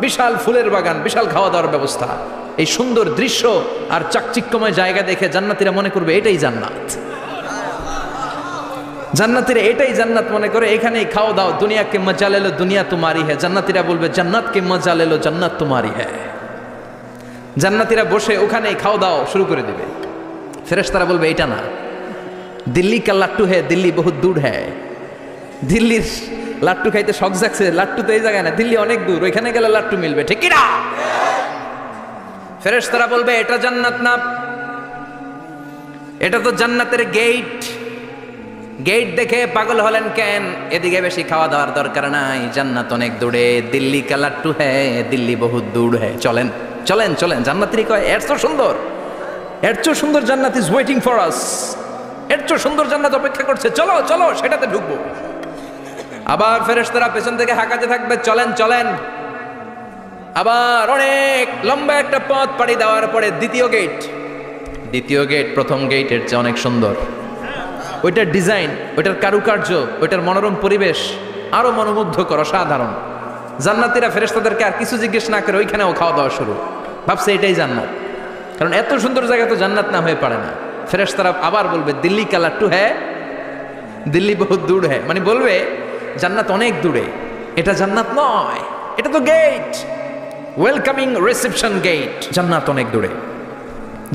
A: বিশাল ফুলের বাগান, বিশাল খাওয়া দাওয়ার ব্যবস্থা। এই সুন্দর দৃশ্য আর চাকচিক্যময় জায়গা দেখে জান্নাতীরা মনে করবে এটাই জান্নাত। জান্নাতীরা এটাই জান্নাত মনে করে, এখানেই খাওয়া দাও। দুনিয়া কে মজা লে লো, দুনিয়া তোমারি হ্যায়। জান্নাতীরা বলবে জান্নাত কে মজা লে লো, জান্নাত তোমারি হ্যায়। জান্নাতীরা বসে ওখানেই খাওয়া দাও শুরু করে দিবে। ফেরেশতারা বলবে এটা না, দিল্লি কা লাট্টু হ্যায়, দিল্লি বহুত দূর হ্যায়। দিল্লির লাট্টু খাইতে শখ জাগছে, লাট্টু তো এই জায়গায় না, দিল্লি অনেক দূর, ওইখানে গেলে লাট্টু মিলবে, ঠিক না? ফেরেশতারা বলবে এটা জান্নাত না, এটা তো জান্নাতের গেট। গেট দেখে পাগল হলেন কেন? এদিকে বেশি খাওয়া দাওয়ার দরকার নাই, জান্নাত অনেক দূরে। দিল্লি কা লাট্টু হ্যায়, দিল্লি বহুত দূর হ্যায়। চলেন চলেন চলেন। জান্নাতীরা কয় এর চেয়ে সুন্দর, এর চেয়ে সুন্দর জান্নাত ইজ ওয়েটিং ফর আস। এর চেয়ে সুন্দর জান্নাত অপেক্ষা করছে, চলো চলো সেটাতে ঢুকবো। আবার ফেরেশতারা পেছন থেকে হাঁকাতে থাকবে, চলেন চলেন। আবার অনেক লম্বা একটা পথ পাড়ি দেওয়ার পরে দ্বিতীয় গেট। দ্বিতীয় গেট প্রথম গেটের চেয়ে অনেক সুন্দর। ওইটার ডিজাইন, ওইটার কারুকার্য, ওইটার মনোরম পরিবেশ আরো মনোমুগ্ধকর, অসাধারণ। জান্নাতীরা ফেরেশতাদেরকে আর কিছু জিজ্ঞেস না করে ওইখানেও খাওয়া দাওয়া শুরু। ভাবছে এটাই জান্নাত, কারণ এত সুন্দর জায়গা তো জান্নাত না হয়ে পারে না। ফেরেশতারা আবার বলবে দিল্লি কা লাট্টু হ্যায়, দিল্লি বহুত দূর হ্যায়। মানে বলবে জান্নাত অনেক দূরে, এটা জান্নাত নয়, এটা তো গেট, ওয়েলকামিং রিসেপশন গেট। জান্নাত অনেক দূরে।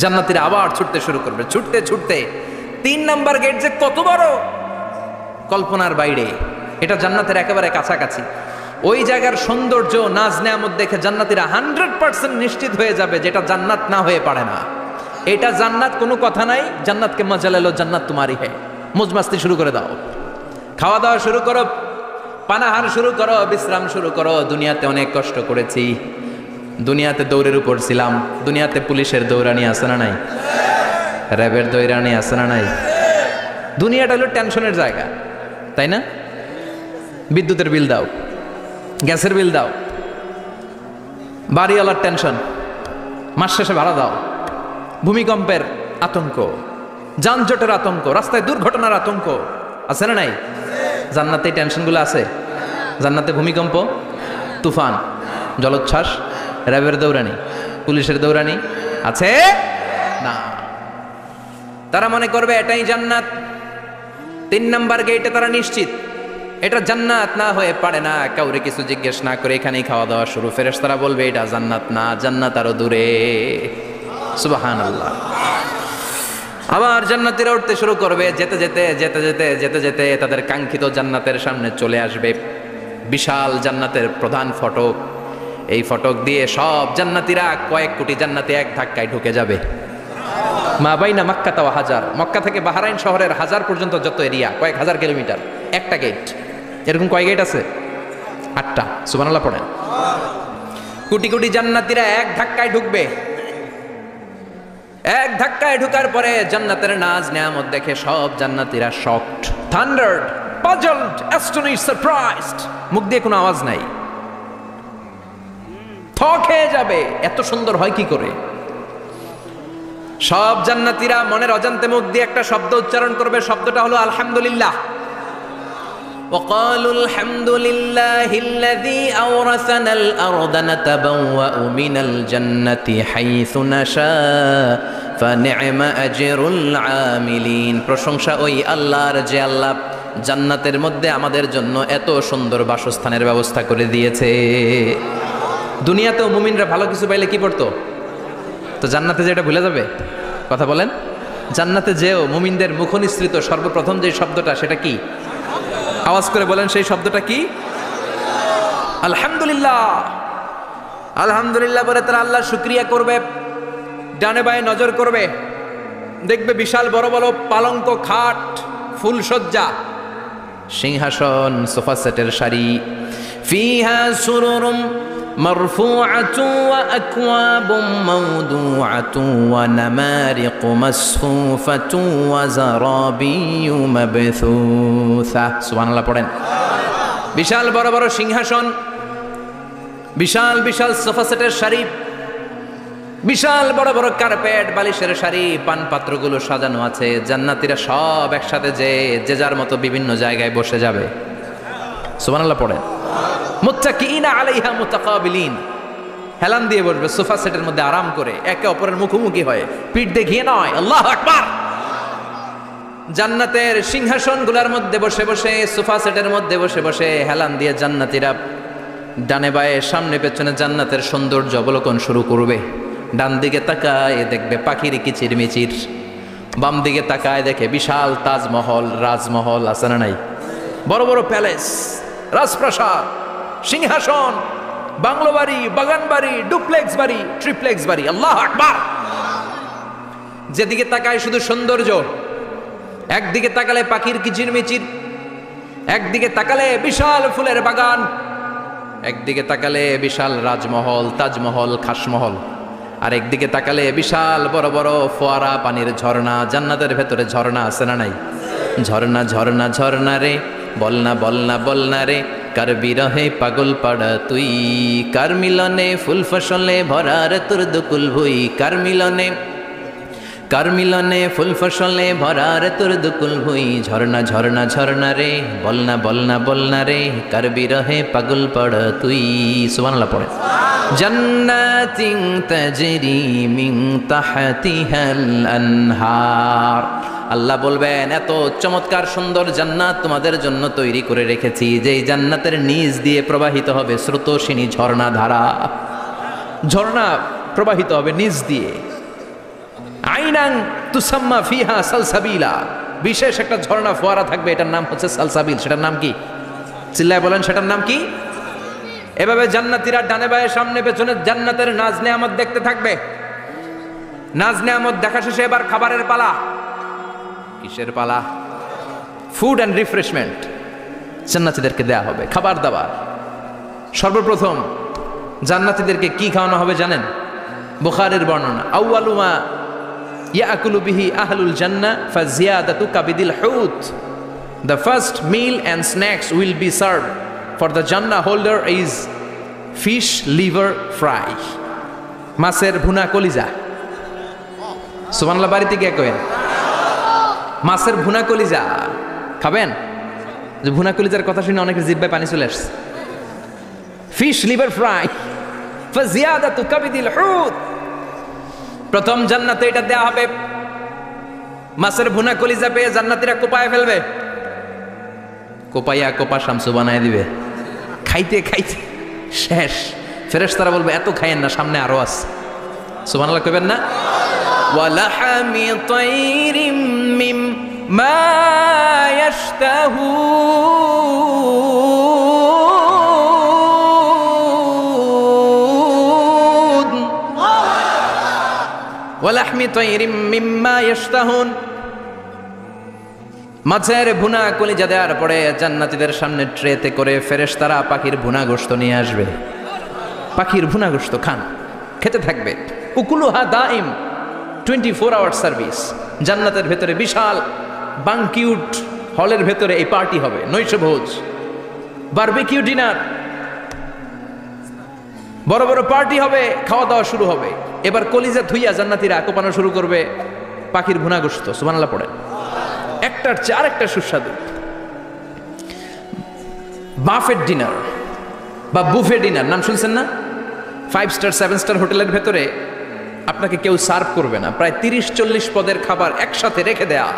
A: জান্নাতীরা আবার ছুটতে শুরু করবে। ছুটতে ছুটতে 3 নাম্বার গেট যে কত বড়, কল্পনার বাইরে। এটা জান্নাতের একেবারে কাছাকাছি। ওই জায়গার সৌন্দর্য, নাজ নেয়ামত দেখে জান্নাতীরা 100% নিশ্চিত হয়ে যাবে যেটা জান্নাত না হয়ে পারে না। এটা জান্নাত, কোনো কথা নাই। জান্নাতকে মজা লেলো, জান্নাত তোমারই হ্যায়। মজমাস্তি শুরু করে দাও, খাওয়া দাওয়া শুরু করো, পানাহার শুরু করো, বিশ্রাম শুরু করো। দুনিয়াতে অনেক কষ্ট করেছি, দুনিয়াতে দৌড়ের উপর ছিলাম, দুনিয়াতে পুলিশের দৌড়ানি আছে না নাই, র্যাবের দৌড়ানি আছে না নাই। দুনিয়াটা হলো টেনশনের জায়গা, তাই না? বিদ্যুতের বিল দাও, গ্যাসের বিল দাও, বাড়িওয়ালার টেনশন, মাস শেষে ভাড়া দাও, ভূমিকম্পের আতঙ্ক, যানজটের আতঙ্ক, রাস্তায় দুর্ঘটনার আতঙ্ক আছে না নাই? জান্নাতে টেনশনগুলো আছে? জান্নাতে ভূমিকম্প, তুফান, জলোচ্ছ্বাস, র্যাবের দৌড়ানি, পুলিশের দৌড়ানি আছে না। তারা মনে করবে এটাই জান্নাত। 3 নাম্বার গেটে তারা নিশ্চিত এটা জান্নাত না হয়ে পারে না। কাউরে কিছু জিজ্ঞেস না করে এখানেই খাওয়া দাওয়া শুরু। ফেরেশতারা বলবে এটা জান্নাত না, জান্নাত আরো দূরে। সুবহানাল্লাহ। আবার জান্নাতীরা উঠতে শুরু করবে। যেতে যেতে যেতে যেতে যেতে যেতে তাদের কাঙ্ক্ষিত জান্নাতের সামনে চলে আসবে। বিশাল জান্নাতের প্রধান ফটক। এই ফটক দিয়ে সব জান্নাতীরা, কয়েক কোটি জান্নাতি এক ধাক্কায় ঢুকে যাবে। মা বাইনা মক্কা ওয়া হাজার, মক্কা থেকে বাহরাইন শহরের হাজার পর্যন্ত যত এরিয়া, কয়েক হাজার কিলোমিটার, একটা গেট। এরকম কয় গেট আছে? 8টা। সুবহানাল্লাহ পড়েন। কোটি কোটি জান্নাতীরা এক ধাক্কায় ঢুকবে। এক ধাক্কায় ঢুকার পরে জান্নাতের নাজ নেয়ামত দেখে সব জান্নাতীরা শকড, থান্ডার্ড, পাজলড, অ্যাস্টনিশড, সারপ্রাইজড। মুখ দিয়ে কোনো আওয়াজ নাই, থ খেয়ে যাবে। এত সুন্দর হয় কি করে? সব জান্নাতীরা মনের অজান্তে মুখ দিয়ে একটা শব্দ উচ্চারণ করবে, শব্দটা হলো আলহামদুলিল্লাহ। وقالوا الحمد لله الذي أورثنا الأرض نتبوأ من الجنة حيث نشاء فنعم أجر العاملين। প্রশংসা ওই আল্লাহর যে আল্লাহ জান্নাতের মধ্যে আমাদের জন্য এত সুন্দর বাসস্থানের ব্যবস্থা করে দিয়েছে। দুনিয়াতেও মুমিনরা ভালো কিছু পাইলে কি পড়তো? তো জান্নাতে যে এটা ভুলে যাবে? কথা বলেন। জান্নাতে যেও মুমিনদের মুখনিসৃত সর্বপ্রথম যে শব্দটা, সেটা কি? আওয়াজ করে বলেন, সেই শব্দটা কি? আলহামদুলিল্লাহ। আলহামদুলিল্লাহ বলে তারা আল্লাহর শুকরিয়া করবে, ডানে বায়ে নজর করবে, দেখবে বিশাল বড় বড় পালঙ্ক, খাট, ফুলসজ্জা, সিংহাসন, সোফা সেটের সারি, ফিহা সুরুরুম মারফুআতুন ওয়া আকওয়াবুম মাওদুআতুন ওয়া নামারিকু মাসফুফাতুন ওয়া যারাবিয়্যু মাবথুসা। সুবহানাল্লাহ পড়েন। বিশাল বড় বড় সিংহাসন, বিশাল বিশাল সোফা সেটের সারি, বিশাল বড় বড় কার্পেট, বালিশের সারি, পান পাত্রগুলো সাজানো আছে। জান্নাতীরা সব একসাথে যে যার মতো বিভিন্ন জায়গায় বসে যাবে। সুবহানাল্লাহ পড়েন। মুত্তাকিইনা আলাইহা মুতাকাবিলিন, হেলান দিয়ে বসবে সোফা সেটের মধ্যে আরাম করে, একে অপরের মুখোমুখি হয়ে, পিঠ দেখিয়ে নয়। আল্লাহু আকবার। জান্নাতের সিংহাসনগুলোর মধ্যে বসে বসে, সোফা সেটের মধ্যে বসে বসে হেলান দিয়ে জান্নাতীরা ডানে বায়ে সামনে পেছনে জান্নাতের সৌন্দর্য অবলোকন শুরু করবে। ডান দিকে তাকায় দেখবে পাখির কিচিরমিচির, বাম দিকে তাকায় দেখে বিশাল তাজমহল, রাজমহল আছে না নাই? বড় বড় প্যালেস, রাজপ্রাসাদ, সিংহাসন, বাংলো বাড়ি, বাগান বাড়ি, ডুপ্লেক্স বাড়ি, ট্রিপ্লেক্স বাড়ি। আল্লাহু আকবার। যেদিকে তাকায় শুধু সৌন্দর্য। একদিকে তাকালে পাখির কিচিরমিচির, একদিকে তাকালে বিশাল ফুলের বাগান, একদিকে তাকালে বিশাল রাজমহল, তাজমহল, খাসমহল, আর একদিকে তাকালে বিশাল বড় বড় ফোয়ারা, পানির ঝর্ণা। জান্নাতের ভেতরে ঝর্ণা আছে না নাই? ঝর্ণা ঝর্ণা ঝর্ণা রে, বলনা বলনা বলনা রে, কার বিরহে পাগল পাড়া তুই, কার মিলনে ফুল ফসলে ভরা রে তোর দুকুল ভুই, কার মিলনে ফুল ফসলে ভরা রে তোর দুকুল ভুই। ঝর্ণা ঝর্ণা ঝর্ণা রে, বলনা বলনা বলনা রে, কার বিরহে পাগল পাড়া তুই। সুবহানাল্লাহ পড়ে। জান্নাতিন তাজরি মিন তাহতিহাল আনহার। আল্লাহ বলবেন, এত চমৎকার সুন্দর জান্নাত তোমাদের জন্য তৈরি করে রেখেছি, যেই জান্নাতের নিচ দিয়ে প্রবাহিত হবে স্রোতস্বিনী ঝর্ণা ধারা। ঝর্ণা প্রবাহিত হবে নিচ দিয়ে। আইনান তুসাম্মা ফিহা সালসাবিলা, বিশেষ একটা ঝর্ণা ফোয়ারা থাকবে, এটার নাম হচ্ছে সালসাবিল। সেটার নাম কি? চিল্লায় বলেন, সেটার নাম কি? এভাবে জান্নাতীরা ডানে বায়ে সামনে পেছনে জান্নাতের নাজ নেয়ামত দেখতে থাকবে। নাজ নেয়ামত দেখা শেষে এবার খাবারের পালা। কিসের পালা? ফুড অ্যান্ড রিফ্রেশমেন্ট জান্নাতীদেরকে দেয়া হবে, খাবার দাবার। সর্বপ্রথম জান্নাতীদেরকে কি খাওয়ানো হবে জানেন? বুখারীর বর্ণনা, আউয়ালু মা ইয়াকুলু বিহি আহলুল জান্নাহ ফাজিয়াদাতু কাবিদিল হুত। The first meal and snacks will be served for the Jannah holder is fish liver fry, মাছের ভুনা কলিজা। সুবহানাল্লাহ, বাড়িতে গিয়ে কইেন মাছের ভুনা কলিজা খাবেন। যে ভুনা কলিজার কথা শুনে অনেকের জিহ্বায় পানি চলে আসছে। ফিশ লিভার ফ্রাই ফাজিয়াদাতু কাবিদিল হুত। প্রথম জান্নাতে এটা দেয়া হবে। মাছের ভুনা কলিজা পেয়ে জান্নাতীরা কোপায় ফেলবে, কোপাইয়া কোপা শামসু বানায় দিবে। খাইতে খাইতে শেষ। ফেরেশতারা বলবে, এত খাইয়েন না, সামনে আরো আছে। সুবহানাল্লাহ কইবেন না? ওয়ালাহামি তাইরিম মিম্মা ইয়াশতাহুন, ওয়ালাহমি তাইরিম মিম্মা ইয়াশতাহুন। মাছের ভুনা কলিজা দেওয়ার পরে জান্নাতীদের সামনে ট্রেতে করে ফেরেশতারা পাখির ভুনা গোশত নিয়ে আসবে। পাখির ভুনা গোশত খান, খেতে থাকবে। উকুলুহা দাইম, 24 আওয়ার সার্ভিস। জান্নাতের ভেতরে বিশাল বানকিউট হলের ভেতরে এই পার্টি হবে, নৈশভোজ, বারবিকিউ ডিনার। বড় বড় পার্টি হবে, খাওয়া দাওয়া শুরু হবে। এবার কলিজা ধুইয়া জান্নাতীরা কোপানো শুরু করবে পাখির ভুনা গোশত। সুবহানাল্লাহ পড়ে। একটার চেয়ে আরেকটা সুস্বাদু। বাফেট ডিনার বা বুফে ডিনার নাম শুনছেন না? 5 স্টার 7 স্টার হোটেলের ভেতরে আপনাকে কেউ সার্ভ করবে না, প্রায় 30-40 পদের খাবার একসাথে রেখে দেয়া,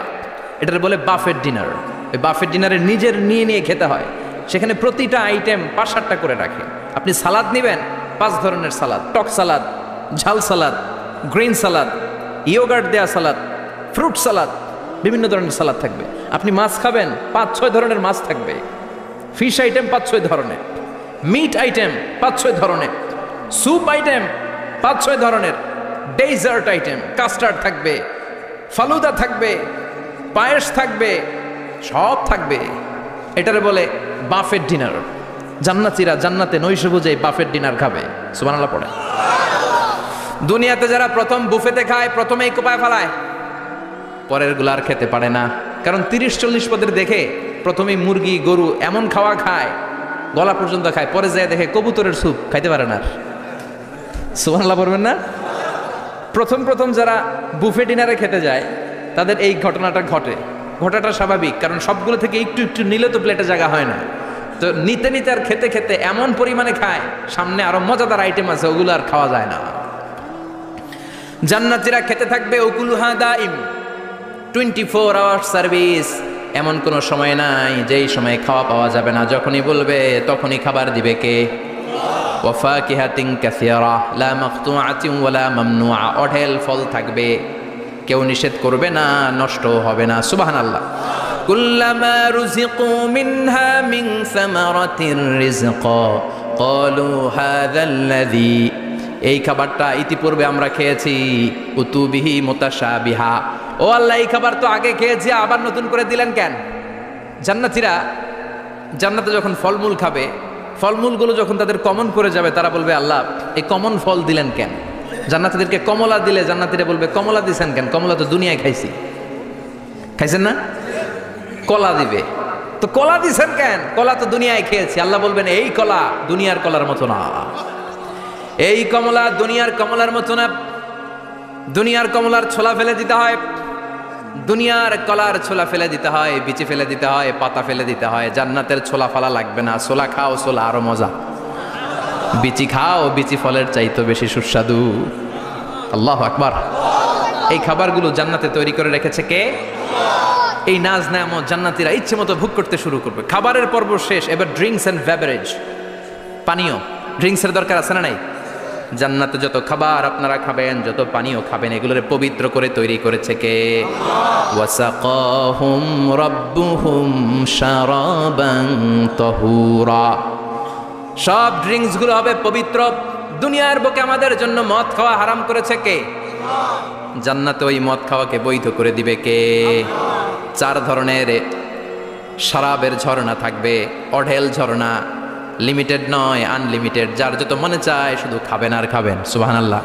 A: এটার বলে বাফেট ডিনার। ওই বাফেট ডিনারে নিজের নিয়ে নিয়ে খেতে হয়। সেখানে প্রতিটা আইটেম 5-7টা করে রাখে। আপনি সালাদ নেবেন, 5 ধরনের সালাদ, টক সালাদ, ঝাল সালাদ, গ্রিন সালাদ, ইয়োগার্ট দেয়া সালাদ, ফ্রুট সালাদ, বিভিন্ন ধরনের সালাদ থাকবে। আপনি মাছ খাবেন, 5-6 ধরনের মাছ থাকবে। ফিশ আইটেম 5-6 ধরনের, মিট আইটেম 5-6 ধরনের, স্যুপ আইটেম 5-6 ধরনের, ডেজার্ট আইটেম, কাস্টার্ড থাকবে, ফালুদা থাকবে, পায়েস থাকবে, সব থাকবে। এটারে বলে বাফেট ডিনার। জান্নাতীরা জান্নাতে নৈশভোজে বাফেট ডিনার খাবে। সুবহানাল্লাহ পড়ে। দুনিয়াতে যারা প্রথম বুফেতে খায় প্রথমেই কোপায় ফেলায়, পরের গুলো আর খেতে পারে না। কারণ 30-40 পদের দেখে প্রথমেই মুরগি গরু এমন খাওয়া খায়, গলা পর্যন্ত খায়, পরে যায় দেখে কবুতরের স্যুপ খাইতে পারে না। সুবহানাল্লাহ পড়বেন না? প্রথম প্রথম যারা বুফে ডিনারে খেতে যায় তাদের এই ঘটনাটা ঘটে। ঘটাটা স্বাভাবিক, কারণ সবগুলো থেকে একটু একটু নিলে তো প্লেটে জায়গা হয় না। তো নিতে নিতে আর খেতে খেতে এমন পরিমাণে খায়, সামনে আরো মজাদার আইটেম আছে, ওগুলো আর খাওয়া যায় না। জান্নাতীরা খেতে থাকবে উকুলুহা দাইম, 24 আওয়ার সার্ভিস। এমন কোনো সময় নাই যেই সময় খাওয়া পাওয়া যাবে না। যখনই বলবে তখনই খাবার দিবে কে? ওয়াফাকিহাতিন কাসীরা লা মাকতুআতিন ওয়ালা মামনুআ। অঢেল ফল থাকবে, কেউ নিষেধ করবে না, নষ্ট হবে না। সুবহানাল্লাহ। কুল্লামা রুজিকু মিনহা মিন সামারাতির রিজকা ক্বালু হাযাল্লাযী, এই খাবারটা ইতিপূর্বে আমরা খেয়েছি, উতুবিহি মুতাশাবিহা। ও আল্লাহ, এই খাবার তো আগে খেয়েছি, আবার নতুন করে দিলেন কেন? জান্নাতীরা জান্নাতে যখন ফলমূল খাবে, ফলমূলগুলো যখন তাদের কমন করে যাবে, তারা বলবে আল্লাহ এই কমন ফল দিলেন কেন? জান্নাতীদেরকে কমলা দিলে জান্নাতীরা বলবে কমলা দিছেন কেন? কমলা তো দুনিয়ায় খাইছি। খাইছেন না? কলা দিবে, তো কলা দিছেন কেন? কলা তো দুনিয়ায় খেয়েছি। আল্লাহ বলবেন এই কলা দুনিয়ার কলার মতো না, এই কমলা দুনিয়ার কমলার মতো না। দুনিয়ার কমলার ছোলা ফেলে দিতে হয়, দুনিয়ার কলার ছোলা ফেলে দিতে হয়, বিচি ফেলে দিতে হয়, পাতা ফেলে দিতে হয়। জান্নাতের ছোলা ফালা লাগবে না। ছোলা খাও, ছোলা আরো মজা। বিচি খাও, বিচি ফলের চাইতে বেশি সুস্বাদু। আল্লাহু আকবার। এই খাবারগুলো জান্নাতে তৈরি করে রেখেছে কে? এই নাজ নেয়ামত জান্নাতীরা ইচ্ছে মতো ভোগ করতে শুরু করবে। খাবারের পর্ব শেষ, এবার ড্রিঙ্কস এন্ড বেভারেজ, পানীয়। ড্রিঙ্কসের দরকার আছে না নাই? জান্নাতে যত খাবার আপনারা খাবেন, যত পানীয় খাবেন, এগুলোরে পবিত্র করে তৈরি করেছে কে? ওয়াসাকাহুম রাব্বুহুম শারাবান তাহুরা। সব ড্রিঙ্কস গুলো হবে পবিত্র। দুনিয়ার বুকে আমাদের জন্য মদ খাওয়া হারাম করেছে কে? জান্নাতে ওই মদ খাওয়াকে বৈধ করে দিবে কে? 4 ধরনের শরাবের ঝর্ণা থাকবে, অঢেল ঝর্ণা, লিমিটেড নয়, আনলিমিটেড। যার যত মনে চায় শুধু খাবেন আর খাবেন। সুবহানাল্লাহ।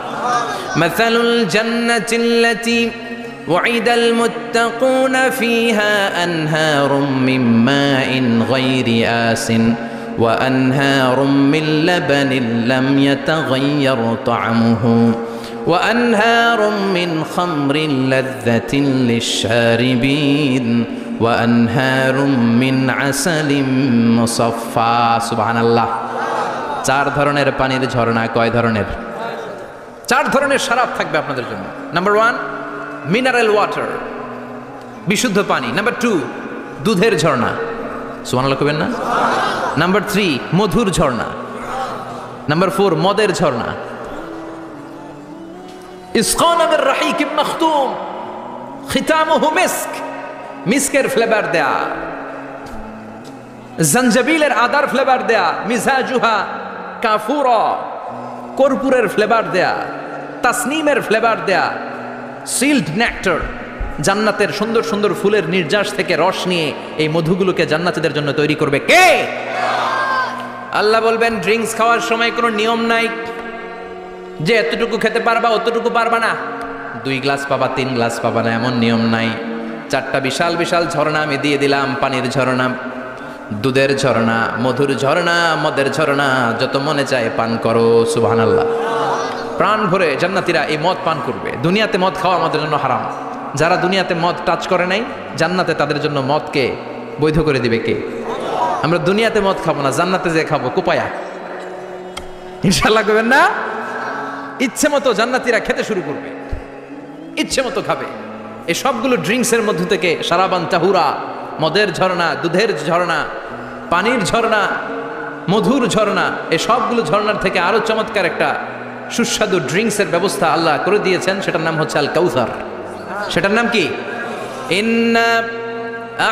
A: মাসালুল জান্নাতিল্লাতী ওয়াইদাল মুত্তাকুনা ফিহা আনহারুম মিন মাইন গায়রি আসিন ওয়া আনহারুম মিন লাবানিন লাম ইয়াতাগায়্যার তা'আমুহু ওয়া আনহারুম মিন খামরিন লাযযাতিন লিশ-শারিবিন ওয়া আনহারুম মিন আসালিম মুসাফফা। সুবহানাল্লাহ। 4 ধরনের পানির ঝর্ণা। কয় ধরনের? 4 ধরনের শরাব থাকবে আপনাদের জন্য। নাম্বার 1 মিনারেল ওয়াটার, বিশুদ্ধ পানি। নাম্বার 2 দুধের ঝর্ণা। সুবহানাল্লাহ কইবেন না? নাম্বার 3 মধুর ঝর্ণা। নাম্বার 4 মদের ঝর্ণা। ইসকানা মির রাহিকিম মাখতুম খিতামুহু মিস্ক, মিস্কের ফ্লেভার দেয়া, জঞ্জাবিলের আদার ফ্লেভার দেয়া, মিজাজুহা কাফুরা, কর্পূরের ফ্লেভার দেয়া, তাসনিমের ফ্লেভার দেয়া, সিল্ড নেক্টার, জান্নাতের সুন্দর সুন্দর ফুলের নির্যাস থেকে রস নিয়ে এই মধুগুলোকে জান্নাতীদের জন্য তৈরি করবে কে? আল্লাহ বলবেন ড্রিঙ্কস খাওয়ার সময় কোনো নিয়ম নাই যে এতটুকু খেতে পারবা অতটুকু পারবা না, 2 গ্লাস পাবা 3 গ্লাস পাবা না, এমন নিয়ম নাই। 4টা বিশাল বিশাল ঝর্ণা আমি দিয়ে দিলাম, পানির ঝর্ণা। দুধের ঝর্ণা, মধুর ঝর্ণা, মদের ঝর্ণা, যত মনে চায় পান করো। সুবহানাল্লাহ। প্রাণ ভরে জান্নাতীরা এই মদ পান করবে। দুনিয়াতে মদ খাওয়া আমাদের জন্য হারাম। যারা দুনিয়াতে মদ টাচ করে নাই, জান্নাতে তাদের জন্য মদকে বৈধ করে দিবে কে? আমরা দুনিয়াতে মদ খাবো না, জান্নাতে যে খাবো কোপায়া। ইনশাআল্লাহ করবেন না? ইচ্ছে মতো জান্নাতীরা খেতে শুরু করবে, ইচ্ছে মতো খাবে। এই সবগুলো ড্রিঙ্কসের মধ্যে থেকে সারাবান তাহুরা, মদের ঝর্ণা, দুধের ঝর্ণা, পানির ঝর্ণা, মধুর ঝর্ণা, এই সবগুলো ঝর্ণার থেকে আরো চমৎকার একটা সুস্বাদু ড্রিঙ্কসের ব্যবস্থা আল্লাহ করে দিয়েছেন। সেটার নাম হচ্ছে আল কাউসার। সেটার নাম কি? ইন্না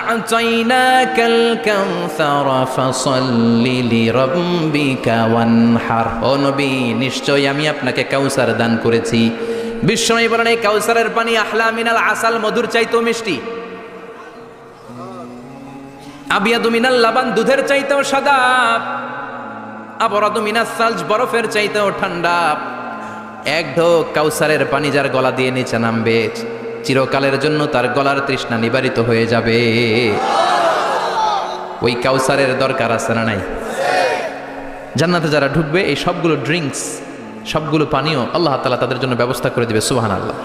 A: আ'তাইনাকাল কাউসার ফাসাল্লি লিরাব্বিকা ওয়ানহার। ও নবী, নিশ্চয়ই আমি আপনাকে কাউসার দান করেছি। বিশ্বনবী বলেন এই কাউসারের পানি আহলা মিনাল আসাল, মধুর চাইতেও মিষ্টি। আবিয়াদু মিনাল লাবান, দুধের চাইতেও সাদা। আবরাদু মিনাস সালজ, বরফের চাইতেও ঠান্ডা। এক ঢোক কাউসারের পানি যার গলা দিয়ে নিচে নামবে, চিরকালের জন্য তার গলার তৃষ্ণা নিবারিত হয়ে যাবে। ওই কাউসারের দরকার আছে না নাই? জান্নাতে যারা ঢুকবে এই সবগুলো ড্রিঙ্কস, সবগুলো পানীয় আল্লাহ তাআলা তাদের জন্য ব্যবস্থা করে দিবে। সুবহানাল্লাহ।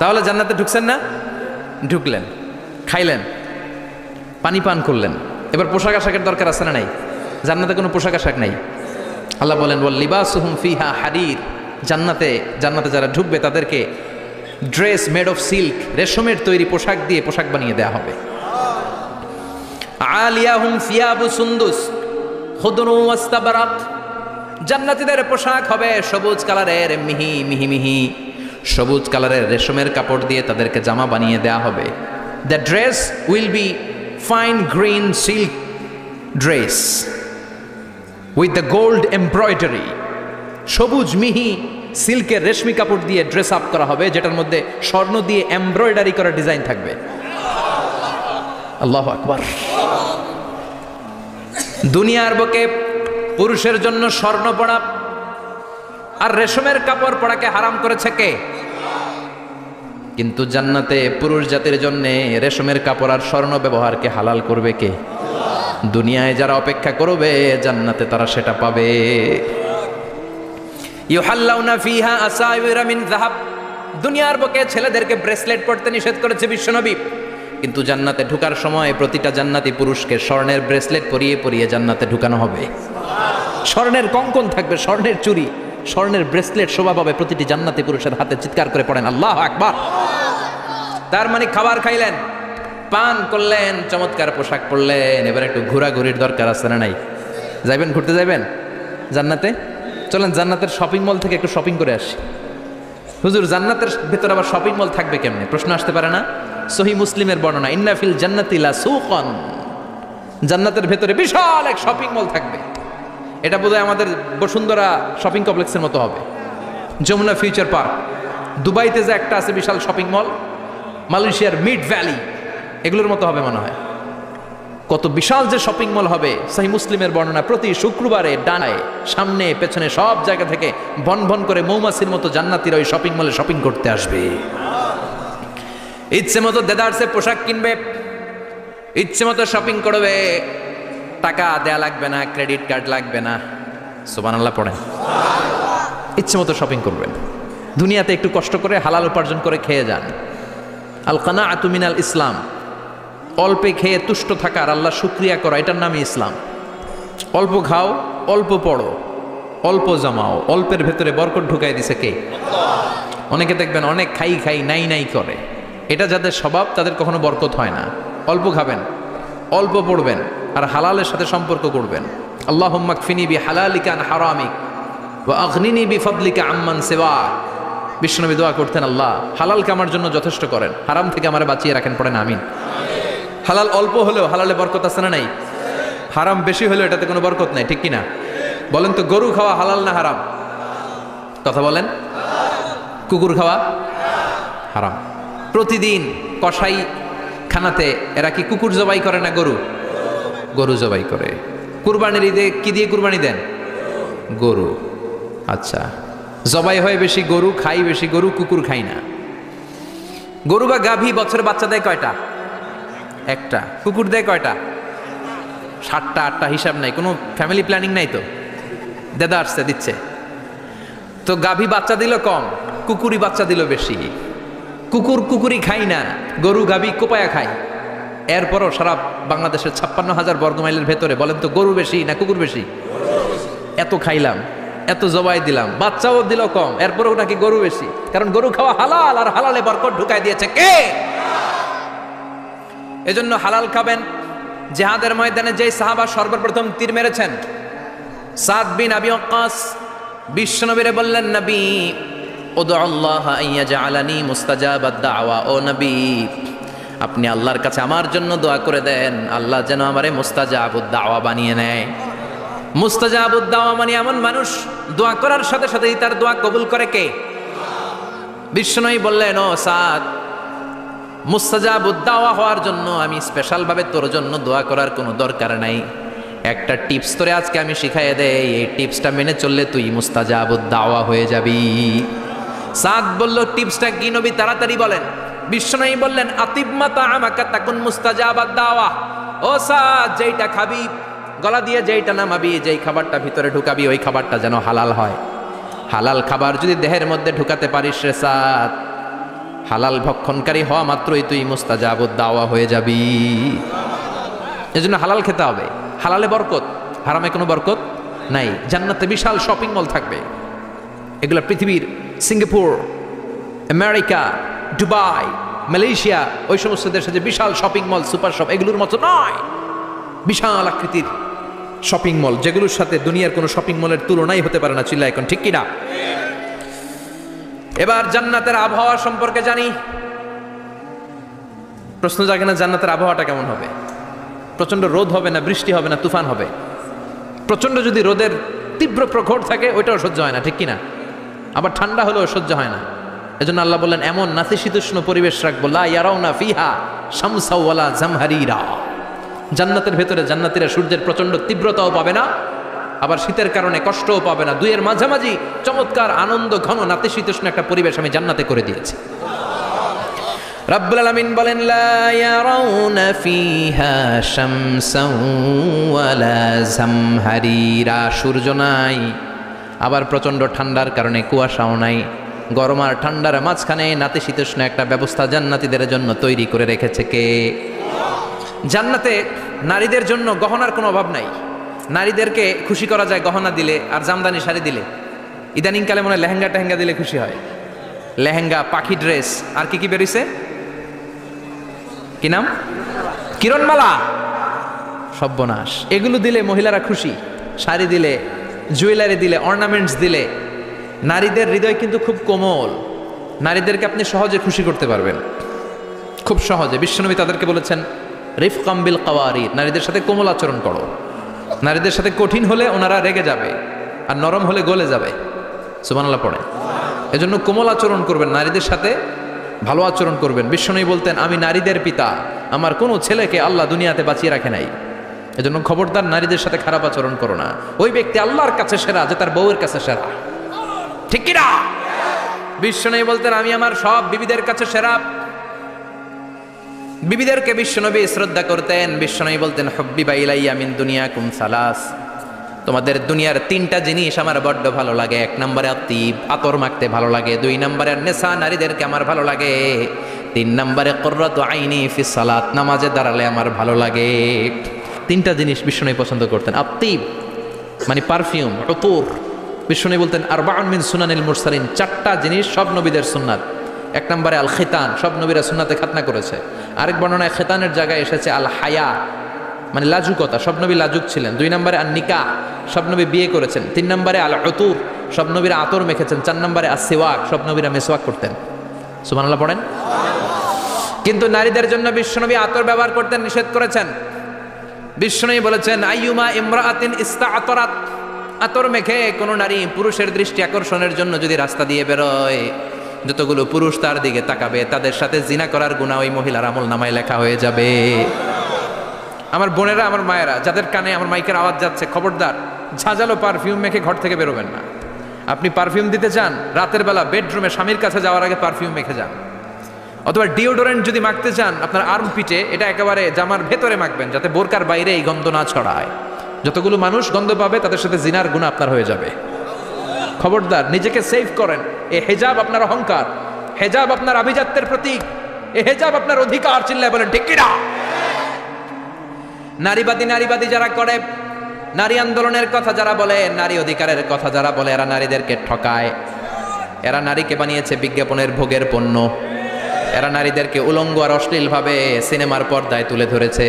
A: তাহলে জান্নাতে ঢুকছেন না? ঢুকলেন, খাইলেন, পানি পান করলেন। এবার পোশাক আশাকের দরকার আছে না নাই? জান্নাতে কোনো পোশাক আশাক নাই। আল্লাহ বলেন ওয়াল লিবাসুহুম ফিহা হারির। জান্নাতে যারা ঢুকবে তাদেরকে ড্রেস মেড অফ সিল্ক, রেশমের তৈরি পোশাক দিয়ে পোশাক বানিয়ে দেওয়া হবে। আলিয়াহুম সিয়াবু সুন্দুস খুদরু ওয়াস্তাবরাক। জান্নাতীদের পোশাক হবে সবুজ কালারের, মিহি মিহি মিহি সবুজ কালারের রেশমের কাপড় দিয়ে তাদেরকে জামা বানিয়ে দেওয়া হবে। The dress will be fine green silk dress with the gold embroidery. সবুজ মিহি সিল্কের রেশমি কাপড় দিয়ে ড্রেস আপ করা হবে, যেটার মধ্যে স্বর্ণ দিয়ে এমব্রয়ডারি করা ডিজাইন থাকবে। আল্লাহু আকবার। দুনিয়ার বুকে পুরুষের জন্য স্বর্ণ পরা আর রেশমের কাপড় পরাকে হারাম করেছে কে? কিন্তু জান্নাতে পুরুষ জাতির জন্য রেশমের কাপড় আর স্বর্ণ ব্যবহারকে হালাল করবে কে? দুনিয়ায় যারা অপেক্ষা করবে জান্নাতে তারা সেটা পাবে। ইউহাল্লাউনা ফিহা আসাইরা মিন যাহাব। দুনিয়ার বুকে ছেলেদেরকে ব্রেসলেট পরতে নিষেধ করেছে বিশ্বনবী, কিন্তু জান্নাতে ঢোকার সময় প্রতিটা জান্নাতি পুরুষকে স্বর্ণের ব্রেসলেট পরিয়ে পরিয়ে জান্নাতে ঢুকানো হবে। স্বর্ণের কঙ্কন থাকবে, স্বর্ণের চুড়ি, স্বর্ণের ব্রেসলেট শোভা পাবে প্রতিটি জান্নাতি পুরুষের হাতে। চিৎকার করে পড়েন আল্লাহু আকবার। তার মানে খাবার খাইলেন, পান করলেন, চমৎকার পোশাক পরলেন, এবার একটু ঘোরাঘুরির দরকার আছে না নাই? যাইবেন, ঘুরতে যাইবেন জান্নাতে? চলেন জান্নাতের শপিং মল থেকে একটু শপিং করে আসি। হুজুর জান্নাতের ভেতরে আবার শপিং মল থাকবে কেমনে? প্রশ্ন আসতে পারে না? সহিহ মুসলিমের বর্ণনা, ইন্না ফিল জান্নাতি লা সুকান। জান্নাতের ভেতরে বিশাল এক শপিং মল থাকবে। এটা বোধহয় আমাদের বসুন্ধরা শপিং কমপ্লেক্সের মতো হবে, যমুনা ফিউচার পার্ক। দুবাইতে যে একটা আছে বিশাল শপিং মল, মালয়েশিয়ার মিড ভ্যালি, এগুলোর মতো হবে মনে হয়। কত বিশাল যে শপিং মল হবে। সহিহ মুসলিমের বর্ণনা, প্রতি শুক্রবারে ডানায় সামনে পেছনে সব জায়গা থেকে ভন ভন করে মৌমাছির মতো জান্নাতীরা ওই শপিং মলে শপিং করতে আসবে। ইচ্ছে মতো দেদারসে পোশাক কিনবে, ইচ্ছে মতো শপিং করবে, টাকা দেয়া লাগবে না, ক্রেডিট কার্ড লাগবে না। সুবহানাল্লাহ পড়েন। ইচ্ছে মতো শপিং করবেন। দুনিয়াতে একটু কষ্ট করে হালাল উপার্জন করে খেয়ে যান। আল কানাআতু মিনাল ইসলাম। অল্পে খেয়ে তুষ্ট থাকার, আল্লাহ শুকরিয়া করা, এটার নামই ইসলাম। অল্প খাও, অল্প পড়ো, অল্প জমাও, অল্পের ভেতরে বরকত ঢুকাই দিছে কে? অনেকে দেখবেন অনেক খাই খাই নাই নাই করে, এটা যাদের স্বভাব তাদের কখনো বরকত হয় না। অল্প খাবেন, অল্প পড়বেন, আর হালালের সাথে সম্পর্ক করবেন। আল্লাহুম্মা কফিনি বিহালালিকা আন হারামিক ওয়া আগনিনি বিফাদলিকা আম্মান সিওয়াক। বিশ্বনবী দোয়া করতেন, আল্লাহ হালালকে আমার জন্য যথেষ্ট করেন, হারাম থেকে আমারে বাঁচিয়ে রাখেন। পড়েন আমিন। হালাল অল্প হলেও হালালে বরকত আছে না নাই? হারাম বেশি হলেও এটাতে কোনো বরকত নাই, ঠিক কিনা? বলেন তো, গরু খাওয়া হালাল না হারাম? কথা বলেন। কুকুর খাওয়া হারাম। প্রতিদিন কসাই খানাতে এরা কি কুকুর জবাই করে না গরু? গরু জবাই করে। কুরবানির ঈদে কি দিয়ে কুরবানি দেন? গরু। আচ্ছা, জবাই হয় বেশি গরু, খাই বেশি গরু, কুকুর খাই না। গরু বা গাভী বছরে বাচ্চা দেয় কয়টা? একটা। কুকুর দেয় কয়টা? 7টা 8টা হিসাব নাই, কোনো ফ্যামিলি প্ল্যানিং নাই তো, দেদা আসছে দিচ্ছে। তো গাভী বাচ্চা দিল কম, কুকুরি বাচ্চা দিল বেশি। কুকুরি খাই না, গরু গাভী কোপায়া খায়। এরপরও সারা বাংলাদেশের 56,000 বর্গমাইলের ভেতরে বলেন তো গরু বেশি না কুকুর বেশি? এত খাইলাম, এত জবাই দিলাম, বাচ্চাও দিল কম, এরপরেও নাকি গরু বেশি। কারণ গরু খাওয়া হালাল, আর হালালে বরকত ঢুকাই দিয়েছে কে? এজন্য হালাল খাবেন। জিহাদের ময়দানে যেই সাহাবা সর্বপ্রথম তীর মেরেছেন, সাদ বিন আবি ওয়াক্কাস, বিশ্বনবীরে বললেন, নবী উদউ আল্লাহ আইয়াজআলানি মুস্তাজাবাদ দাওয়া, ও নবী আপনি আল্লাহর কাছে আমার জন্য দোয়া করে দেন, আল্লাহ যেন আমারে মুস্তাজাবুদ দাওয়া বানিয়ে নেয়। মুস্তাজাবুদ দাওয়া মানে এমন মানুষ দোয়া করার সাথে সাথেই তার দোয়া কবুল করে কে? বিশ্বনবী বললেন, ও সাদ, মুস্তাজাবুদ দাওয়া হওয়ার জন্য আমি স্পেশাল ভাবে তোর জন্য দোয়া করার কোনো দরকার নাই। একটা টিপস তোরে আজকে আমি শিখাইয়ে দেই, এই টিপসটা মেনে চললে তুই মুস্তাজাবুদ দাওয়া হয়ে যাবি। সাদ বলল, টিপসটা কি নবী? তাড়াতাড়ি বলেন। বিশ্বনবী বললেন, আতিবমা তাআমাকা তাকুন মুস্তাজাবাদ দাওয়া। ও সাদ, যেইটা খাবি, গলা দিয়ে যেইটা নামাবি, যেই খাবারটা ভিতরে ঢুকাবি, ওই খাবারটা যেন হালাল হয়। হালাল খাবার যদি দেহের মধ্যে ঢুকাতে পারিস রে সাদ, হালাল ভক্ষণকারী হওয়া মাত্রই তুই মুস্তাজাবুদ দাওয়া হয়ে যাবি। এজন্য হালাল খেতে হবে, হালালে বরকত, হারামে কোনো বরকত নাই। জান্নাতে বিশাল শপিং মল থাকবে, এগুলো পৃথিবীর সিঙ্গাপুর, আমেরিকা, দুবাই, মালয়েশিয়া, ওই সমস্ত দেশে যে বিশাল শপিং মল, সুপার শপ, এগুলোর মতো নয়। বিশাল আকৃতির শপিং মল, যেগুলোর সাথে দুনিয়ার কোনো শপিং মলের তুলনাই হতে পারে না। চিল্লা এখন ঠিক কিনা? এবার জান্নাতের আবহাওয়া সম্পর্কে জানি। প্রশ্ন জাগে না, জান্নাতের আবহাওয়াটা কেমন হবে? প্রচন্ড রোদ হবে না বৃষ্টি হবে না তুফান হবে? প্রচন্ড যদি রোদের তীব্র প্রখর থাকে ওইটাও সহ্য হয় না, ঠিক কিনা? আবার ঠান্ডা হলেও সহ্য হয় না। এজন্য আল্লাহ বললেন, এমন নাতিশীতোষ্ণ পরিবেশ রাখবো, লা ইয়ারাউনা ফিহা শামসা ওয়ালা জামহারিরা। জান্নাতের ভেতরে জান্নাতীরা সূর্যের প্রচন্ড তীব্রতাও পাবে না, আবার শীতের কারণে কষ্টও পাবে না। দুইয়ের মাঝামাঝি চমৎকার আনন্দ ঘন নাতিশীতোষ্ণ একটা পরিবেশ আমি জান্নাতে করে দিয়েছি। রাব্বুল আলামিন বলেন, লা ইয়ারাউনা ফিহা শামসা ওয়ালা জামহারিরা। সূর্য নাই, আবার প্রচন্ড ঠান্ডার কারণে কুয়াশাও নাই। গরম আর ঠান্ডার মাঝখানে নাতিশীতোষ্ণ একটা ব্যবস্থা জান্নাতীদের জন্য তৈরি করে রেখেছে কে? জান্নাতে নারীদের জন্য গহনার কোনো অভাব নাই। নারীদেরকে খুশি করা যায় গহনা দিলে আর জামদানি শাড়ি দিলে। ইদানিংকালে মনে হয় লেহেঙ্গা টেহেঙ্গা দিলে খুশি হয়। লেহেঙ্গা, পাখি ড্রেস, আর কি কি বেরিয়েছে, কি নাম? কিরণমালা, সর্বনাশ। এগুলো দিলে মহিলারা খুশি। শাড়ি দিলে, জুয়েলারি দিলে, অর্নামেন্টস দিলে। নারীদের হৃদয় কিন্তু খুব কোমল, নারীদেরকে আপনি সহজে খুশি করতে পারবেন, খুব সহজে। বিশ্বনবী তাদেরকে বলেছেন, রিফকাম বিল কাওয়ারির, নারীদের সাথে কোমল আচরণ করো। নারীদের সাথে কঠিন হলে ওনারা রেগে যাবে, আর নরম হলে গলে যাবে। সুবহানাল্লাহ পড়ে। এজন্য কোমল আচরণ করবেন, নারীদের সাথে ভালো আচরণ করবেন। বিশ্বনবী বলতেন, আমি নারীদের পিতা, আমার কোনো ছেলেকে আল্লাহ দুনিয়াতে বাঁচিয়ে রাখে নাই। এজন্য খবরদার নারীদের সাথে খারাপ আচরণ করো না। ওই ব্যক্তি আল্লাহর কাছে সেরা যে তার বউয়ের কাছে সেরা, ঠিক কিনা? বিশ্বনবী বলতেন, আমি আমার সব বিবিদের কাছে সেরা। বিবিদেরকে বিশ্বনবী শ্রদ্ধা করতেন। বিশ্বনবী বলতেন, হুব্বিবা ইলাইয়া মিন দুনিয়াকুম সালাস, তোমাদের দুনিয়ার 3টা জিনিস আমার বড্ড ভালো লাগে। 1 নম্বরে আতিব, আতর মাখতে ভালো লাগে। 2 নম্বরে নেশা, নারীদেরকে আমার ভালো লাগে। 3 নম্বরে কুররাতু আইনি ফিস সালাত, নামাজে দাঁড়ালে আমার ভালো লাগে। 3টা জিনিস বিশ্বনবী পছন্দ করতেন। আতিব মানে পারফিউম, উতুর। বিশ্বনবী বলতেন, আরবাউন মিন সুনানিল মুরসালিন, 4টা জিনিস সব নবীদের সুন্নাত। 1 নম্বরে আল খিতান, সব নবীরা সুন্নাতে খাতনা করেছে। আরেক বর্ণনায় খিতানের জায়গায় এসেছে আল হায়া, মানে লাজুকতা, সব নবী লাজুক ছিলেন। 2 নম্বরে আন নিকাহ, সব নবী বিয়ে করেছেন। 3 নম্বরে আল উতুর, সব নবীরা আতর মেখেছেন। 4 নম্বরে আস সিওয়াক, সব নবীরা মেসওয়াক করতেন। সুবহানাল্লাহ পড়েন। কিন্তু নারীদের জন্য বিশ্বনবী আতর ব্যবহার করতেন নিষেধ করেছেন। বিশ্বনবী বলেছেন, আইয়ুমা ইমরাআতিন ইস্তাআতারাত, আতর মেখে কোন নারী পুরুষের দৃষ্টি আকর্ষণের জন্য যদি রাস্তা দিয়ে বেরোয়, যতগুলো পুরুষ তার দিকে তাকাবে, তাদের সাথে জিনা করার গুনাহ ওই মহিলার আমল নামায় লেখা হয়ে যাবে। আমার বোনেরা, আমার মায়েরা, যাদের কানে আমার মাইকের আওয়াজ যাচ্ছে, খবরদার ঝাঁঝালো পারফিউম মেখে ঘর থেকে বেরোবেন না। আপনি পারফিউম দিতে চান, রাতের বেলা বেডরুমে স্বামীর কাছে যাওয়ার আগে পারফিউম মেখে যান। অথবা ডিওডোরেন্ট যদি মাখতে চান আপনার আর্মপিটে, এটা একেবারে জামার ভেতরে মাখবেন যাতে বোরকার বাইরে এই গন্ধ না ছড়ায়। যতগুলো মানুষ গন্ধ পাবে তাদের সাথে জিনার গুনাহ আপনার হয়ে যাবে। খবরদার, নিজেকে সেভ করেন। এই হিজাব আপনার অহংকার, হিজাব আপনার আভিজাত্যের প্রতীক, এই হিজাব আপনার অধিকার। চিল্লায় বলেন ঠিক কিনা? নারীবাদী যারা করে, নারী আন্দোলনের কথা যারা বলে, নারী অধিকারের কথা যারা বলে, এরা নারীদেরকে ঠকায়। এরা নারীকে বানিয়েছে বিজ্ঞাপনের ভোগের পণ্য। এরা নারীদেরকে উলঙ্গ আর অশ্লীল ভাবে সিনেমার পর্দায় তুলে ধরেছে।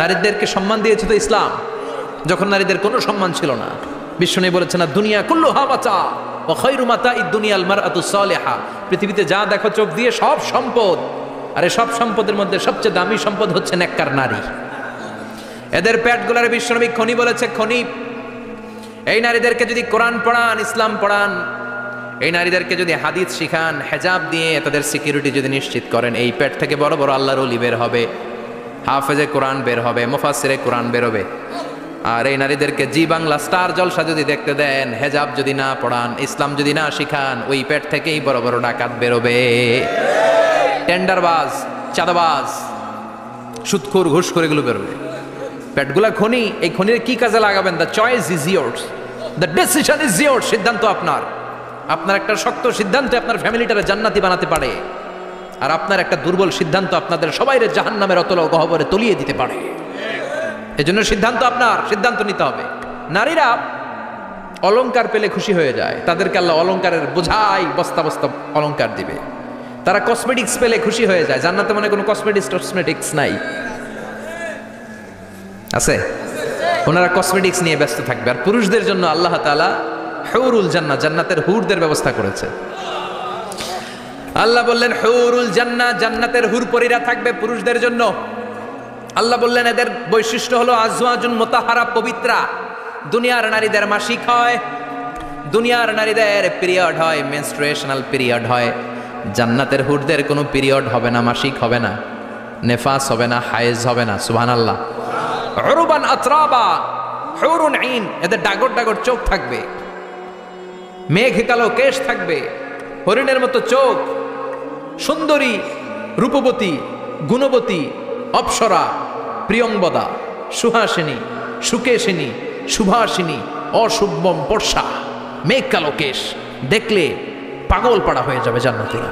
A: নারীদেরকে সম্মান দিয়েছে তো ইসলাম, যখন নারীদের কোনো সম্মান ছিল না। বিশ্বনবী বলেছেন না, দুনিয়া কুল্লুহা মাতা ওয়া খায়রু মাতাইদ দুনিয়াল মারআতু সালিহা। পৃথিবীতে যা দেখো চোখ দিয়ে সব সম্পদ, আর এই সব সম্পদের মধ্যে সবচেয়ে দামি সম্পদ হচ্ছে নেককার নারী। এদের পেটগুলার বিশ্বনবী খনি বলেছে, খনি। এই নারীদেরকে যদি কোরআন পড়ান, ইসলাম পড়ান, এই নারীদেরকে যদি হাদিস শিখান, হেজাব দিয়ে তাদের সিকিউরিটি যদি নিশ্চিত করেন, এই পেট থেকে বড় বড় আল্লাহর ওলি বের হবে, হাফেজে কোরআন বের হবে, মুফাসসিরে কোরআন বের হবে। আর এই নারীদেরকে জি বাংলা স্টার জলসা যদি দেখতে দেন, হেজাব যদি না পড়ান, ইসলাম যদি না শিখান, ওই পেট থেকেই বড় বড় ডাকাত বেরোবে, টেন্ডারবাজ, চাঁদাবাজ, সুদখোর, ঘুষখোর, এগুলো বেরোবে। পেটগুলা খনি, এই খনির কি কাজে লাগাবেন? The choice is years, the decision is years. সিদ্ধান্ত আপনার। আপনার একটা শক্ত সিদ্ধান্ত আপনার ফ্যামিলিটারে জান্নাতি বানাতে পারে, আর আপনার একটা দুর্বল সিদ্ধান্ত আপনাদের সবাইরে জাহান্নামের অতল গহ্বরে তলিয়ে দিতে পারে। এজন্য সিদ্ধান্ত আপনার, সিদ্ধান্ত নিতে হবে। নারীরা অলংকার পেলে খুশি হয়ে যায়, তাদেরকে আল্লাহ অলংকারের বোঝাই বস্তা বস্তা অলংকার দিবে। তারা কসমেটিক্স পেলে খুশি হয়ে যায়। জান্নাতে মনে কোনো কসমেটিক্স নাই, আছে? ওনারা কসমেটিক্স নিয়ে ব্যস্ত থাকবে। আর পুরুষদের জন্য আল্লাহ তাআলা হুরুল জান্নাহ, জান্নাতের হুরদের ব্যবস্থা করেছে। আল্লাহ বললেন হুরুল জান্নাহ, জান্নাতের হুরপরীরা থাকবে পুরুষদের জন্য। আল্লাহ বললেন এদের বৈশিষ্ট্য হলো আজওয়াজুন মুতাহহারা, পবিত্রা। দুনিয়ার নারীদের মাসিক হয়, দুনিয়ার নারীদের পিরিয়ড হয়, মেনস্ট্রুয়েশনাল পিরিয়ড হয়। জান্নাতের হুরদের কোনো পিরিয়ড হবে না, মাসিক হবে না, নেফাস হবে না, হায়েজ হবে না। সুবহানাল্লাহ। উরবান আতরাবা, হুরুন আইন, এদের ডাগর ডাগর চোখ থাকবে, মেঘ কালো কেশ থাকবে, হরিণের মতো চোখ, সুন্দরী, রূপবতী, গুণবতী, অপ্সরা, প্রিয়ংবদা, সুহাসিনী, সুকেশিনী, সুভাষিনী, অশুভম বর্ষা, মেঘ কালো কেশ, দেখলে পাগল পাড়া হয়ে যাবে জান্নাতীরা।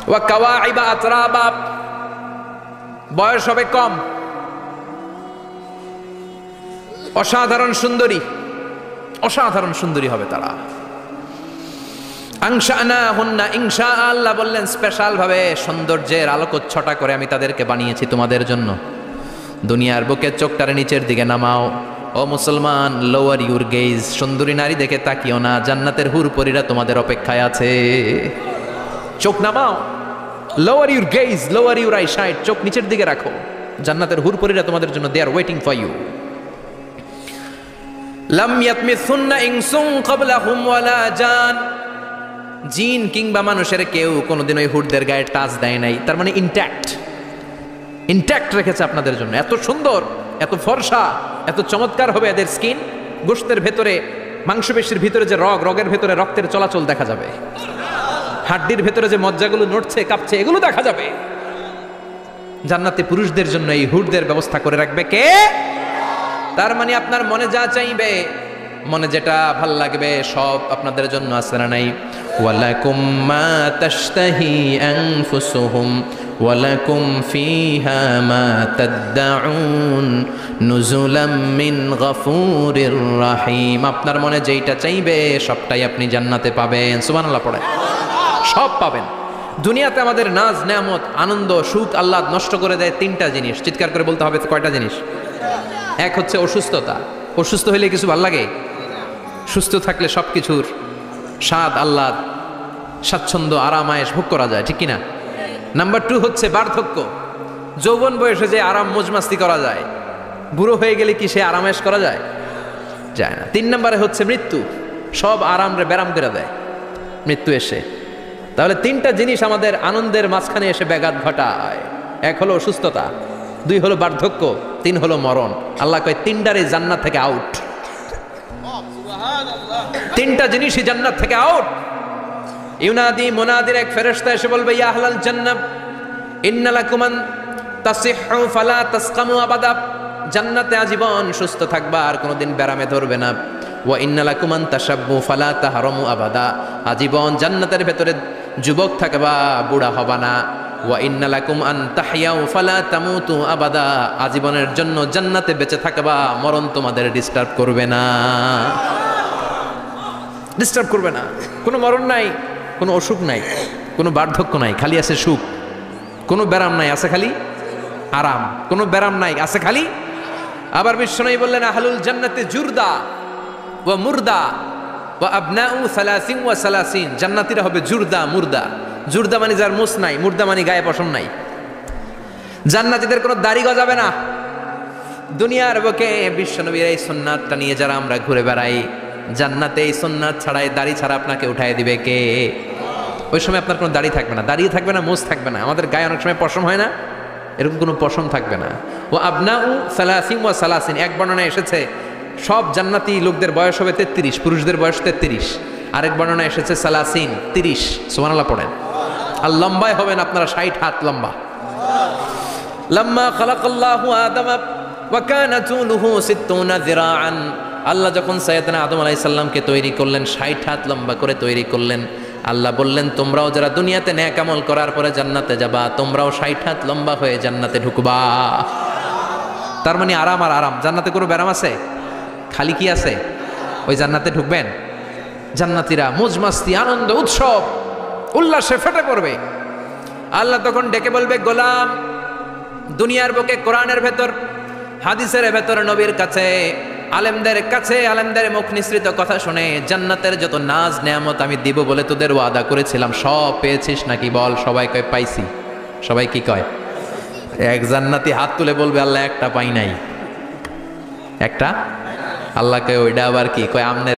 A: ওয়া কাওয়াইবা আতরাবা, বয়স হবে কম, অসাধারণ সুন্দরী, অসাধারণ সুন্দরী হবে তারা। আনশানাহুন্না ইনশা, আল্লাহ বললেন স্পেশাল ভাবে সৌন্দর্যের আলোকচ্ছটা করে আমি তাদেরকে বানিয়েছি তোমাদের জন্য। দুনিয়ার বুকে চোখটারে নিচের দিকে নামাও। ও মুসলমান, লোয়ার ইউর গেজ, সুন্দরী নারী দেখে তাকিও না, জান্নাতের হুরপরীরা তোমাদের অপেক্ষায় আছে। চোখ নামাও, lower your gaze, lower your eyesight, চোখ নিচের দিকে রাখো, জান্নাতের হুরপরীরা তোমাদের জন্য they are waiting for you. লাম ইয়াতমিসুন্না ইনসুন ক্বাবলাহুম ওয়ালা জান, জিন কিংবা মানুষের কেউ কোনোদিন ওই হুরদের গায়ে টাচ দেয় নাই। তার মানে ইনট্যাক্ট রেখেছে আপনাদের জন্য। এত সুন্দর, এত ফর্সা, এত চমৎকার হবে এদের স্কিন। গোশতের ভেতরে, মাংসপেশির ভিতরে যে রগের ভেতরে রক্তের চলাচল দেখা যাবে, হাড্ডির ভেতরে যে মজ্জাগুলো নড়ছে কাঁপছে এগুলো দেখা যাবে। জান্নাতে পুরুষদের জন্য এই হুরদের ব্যবস্থা করে রাখবে কে? তার মানে আপনার মনে যা চাইবে, মনে যেটা ভাল লাগবে সব আপনাদের জন্য আছে না নাই? ওয়ালাকুম মা তাশতাহি আনফুসুহুম ওয়ালাকুম ফিহা মা তাদউন নুজুলাম মিন গফুরির রহিম। আপনার মনে যেটা চাইবে সবটাই আপনি জান্নাতে পাবেন। সুবহানাল্লাহ পড়ে সব পাবেন। দুনিয়াতে আমাদের নাজ নেয়ামত, আনন্দ, সুখ আল্লাহ নষ্ট করে দেয় তিনটা জিনিস। চিৎকার করে বলতে হবে কয়টা জিনিস? এক হচ্ছে অসুস্থতা। অসুস্থ হইলে কিছু ভাল লাগে? সুস্থ থাকলে সব কিছুর স্বাদ, আহ্লাদ, স্বাচ্ছন্দ্য, আরাম, আয়েশ ভোগ করা যায়, ঠিক কিনা? নাম্বার 2 হচ্ছে বার্ধক্য। যৌবন বয়সে যে আরাম মজমাস্তি করা যায়, বুড়ো হয়ে গেলে কি সে আরাম আয়েশ করা যায়? যায় না। 3 নম্বরে হচ্ছে মৃত্যু। সব আরাম রে ব্যারাম করে দেয় মৃত্যু এসে। তাহলে 3টা জিনিস আমাদের আনন্দের মাঝখানে এসে ব্যাঘাত ঘটায়। 1 হলো অসুস্থতা, 2 হলো বার্ধক্য, 3 হলো মরণ। আল্লাহ কয় 3টারই জান্নাত থেকে আউট। 3টা জিনিসই জান্নাত থেকে আউট। ইউনাদি মুনাদির এক ফেরেশতা এসে বলবে, ইয়া আহলাল জান্নাহ ইন্না লাকুম আন তাসিহু ফালা তাসকামু আবাদা, জান্নাতে আজীবন সুস্থ থাকবা, আর কোনোদিন ব্যারামে ধরবে না। ওয়া ইন্না লাকুম আন তাশাব্বু ফালা তাহরামু আবাদা, আজীবন জান্নাতের ভেতরে যুবক থাকবা, বুড়া হবা না। ওয়া ইন্না লাকুম আন তাহইয়াউ ফালা তামুতু আবাদা, আজীবনের জন্য জান্নাতে বেঁচে থাকবা, মরণ তোমাদের ডিস্টার্ব করবে না, ডিস্টার্ব করবে না। কোনো মরণ নাই, কোনো অসুখ নাই, কোনো বার্ধক্য নাই, খালি আছে সুখ। কোনো ব্যারাম নাই, আছে খালি আরাম। কোনো ব্যারাম নাই, আছে খালি। আবার বিশ্বনবী বললেন, আহলুল জান্নাতে জুরদা ওয়া মুরদা ওয়া আবনাউ সালাসিন ওয়া সালাসিন, জান্নাতীরা হবে জুরদা মুরদা। জুরদা মানে যার মুছ নাই, মুরদা মানে গায়ে পশম নাই। জান্নাতীদের কোনো দাড়ি গজাবে না। দুনিয়ার বুকে বিশ্বনবীর এই সুন্নাতটা নিয়ে যারা আমরা ঘুরে বেড়াই, জান্নাতে এই সুন্নাত ছাড়াই, দাড়ি ছাড়া আপনাকে উঠায় দিবে কে? ওই সময় আপনার কোনো দাড়ি থাকবে না, দাড়ি থাকবে না, মুছ থাকবে না। আমাদের গায়ে অনেক সময় পশম হয় না, এরকম কোনো পশম থাকবে না। ও আবনাউ সালাসিন ওয়া সালাসিন, এক বর্ণনায় এসেছে সব জান্নাতি লোকদের বয়স হবে 33, পুরুষদের বয়স 33। আরেক বর্ণনায় এসেছে সালাসিন, 30। সুবহানাল্লাহ পড়েন। আর লম্বায় হবেন আপনারা 60 হাত লম্বা। লাম্মা খালাকাল্লাহু আদামা ওয়া কানা তুলুহু 60 যিরাআন, আল্লাহ যখন সাইয়েদনা আদম আলাইহিস সালামকে তৈরি করলেন, 60 হাত লম্বা করে তৈরি করলেন। আল্লাহ বললেন, তোমরাও যারা দুনিয়াতে নেক আমল করার পরে জান্নাতে যাবা, তোমরাও 60 হাত লম্বা হয়ে জান্নাতে ঢুকবা। তার মানে আরাম আর আরাম। জান্নাতে কোনো ব্যারাম আছে? খালি কি আছে? ওই জান্নাতে ঢুকবেন, জান্নাতীরা মौज মাস্তি, আনন্দ, উৎসব, উল্লাসে ফেটে পড়বে। আল্লাহ তখন ডেকে বলবে, গোলাম, দুনিয়ার বুকে কোরআনের ভেতর, হাদিসের ভেতর, নবীর কাছে, আলেমদের কাছে, আলেমদের মুখ নিঃসৃত কথা শুনে জান্নাতের যত নাজ নেয়ামত আমি দিব বলে তোদের ওয়াদা করেছিলাম, সব পেয়েছিস নাকি বল? সবাই কয় পাইছি। সবাই কি কয়? এক জান্নাতি হাত তুলে বলবে, আল্লাহ একটা পাই নাই। একটা? আল্লাহ কয় ওইটা আবার কি? কয় আমনে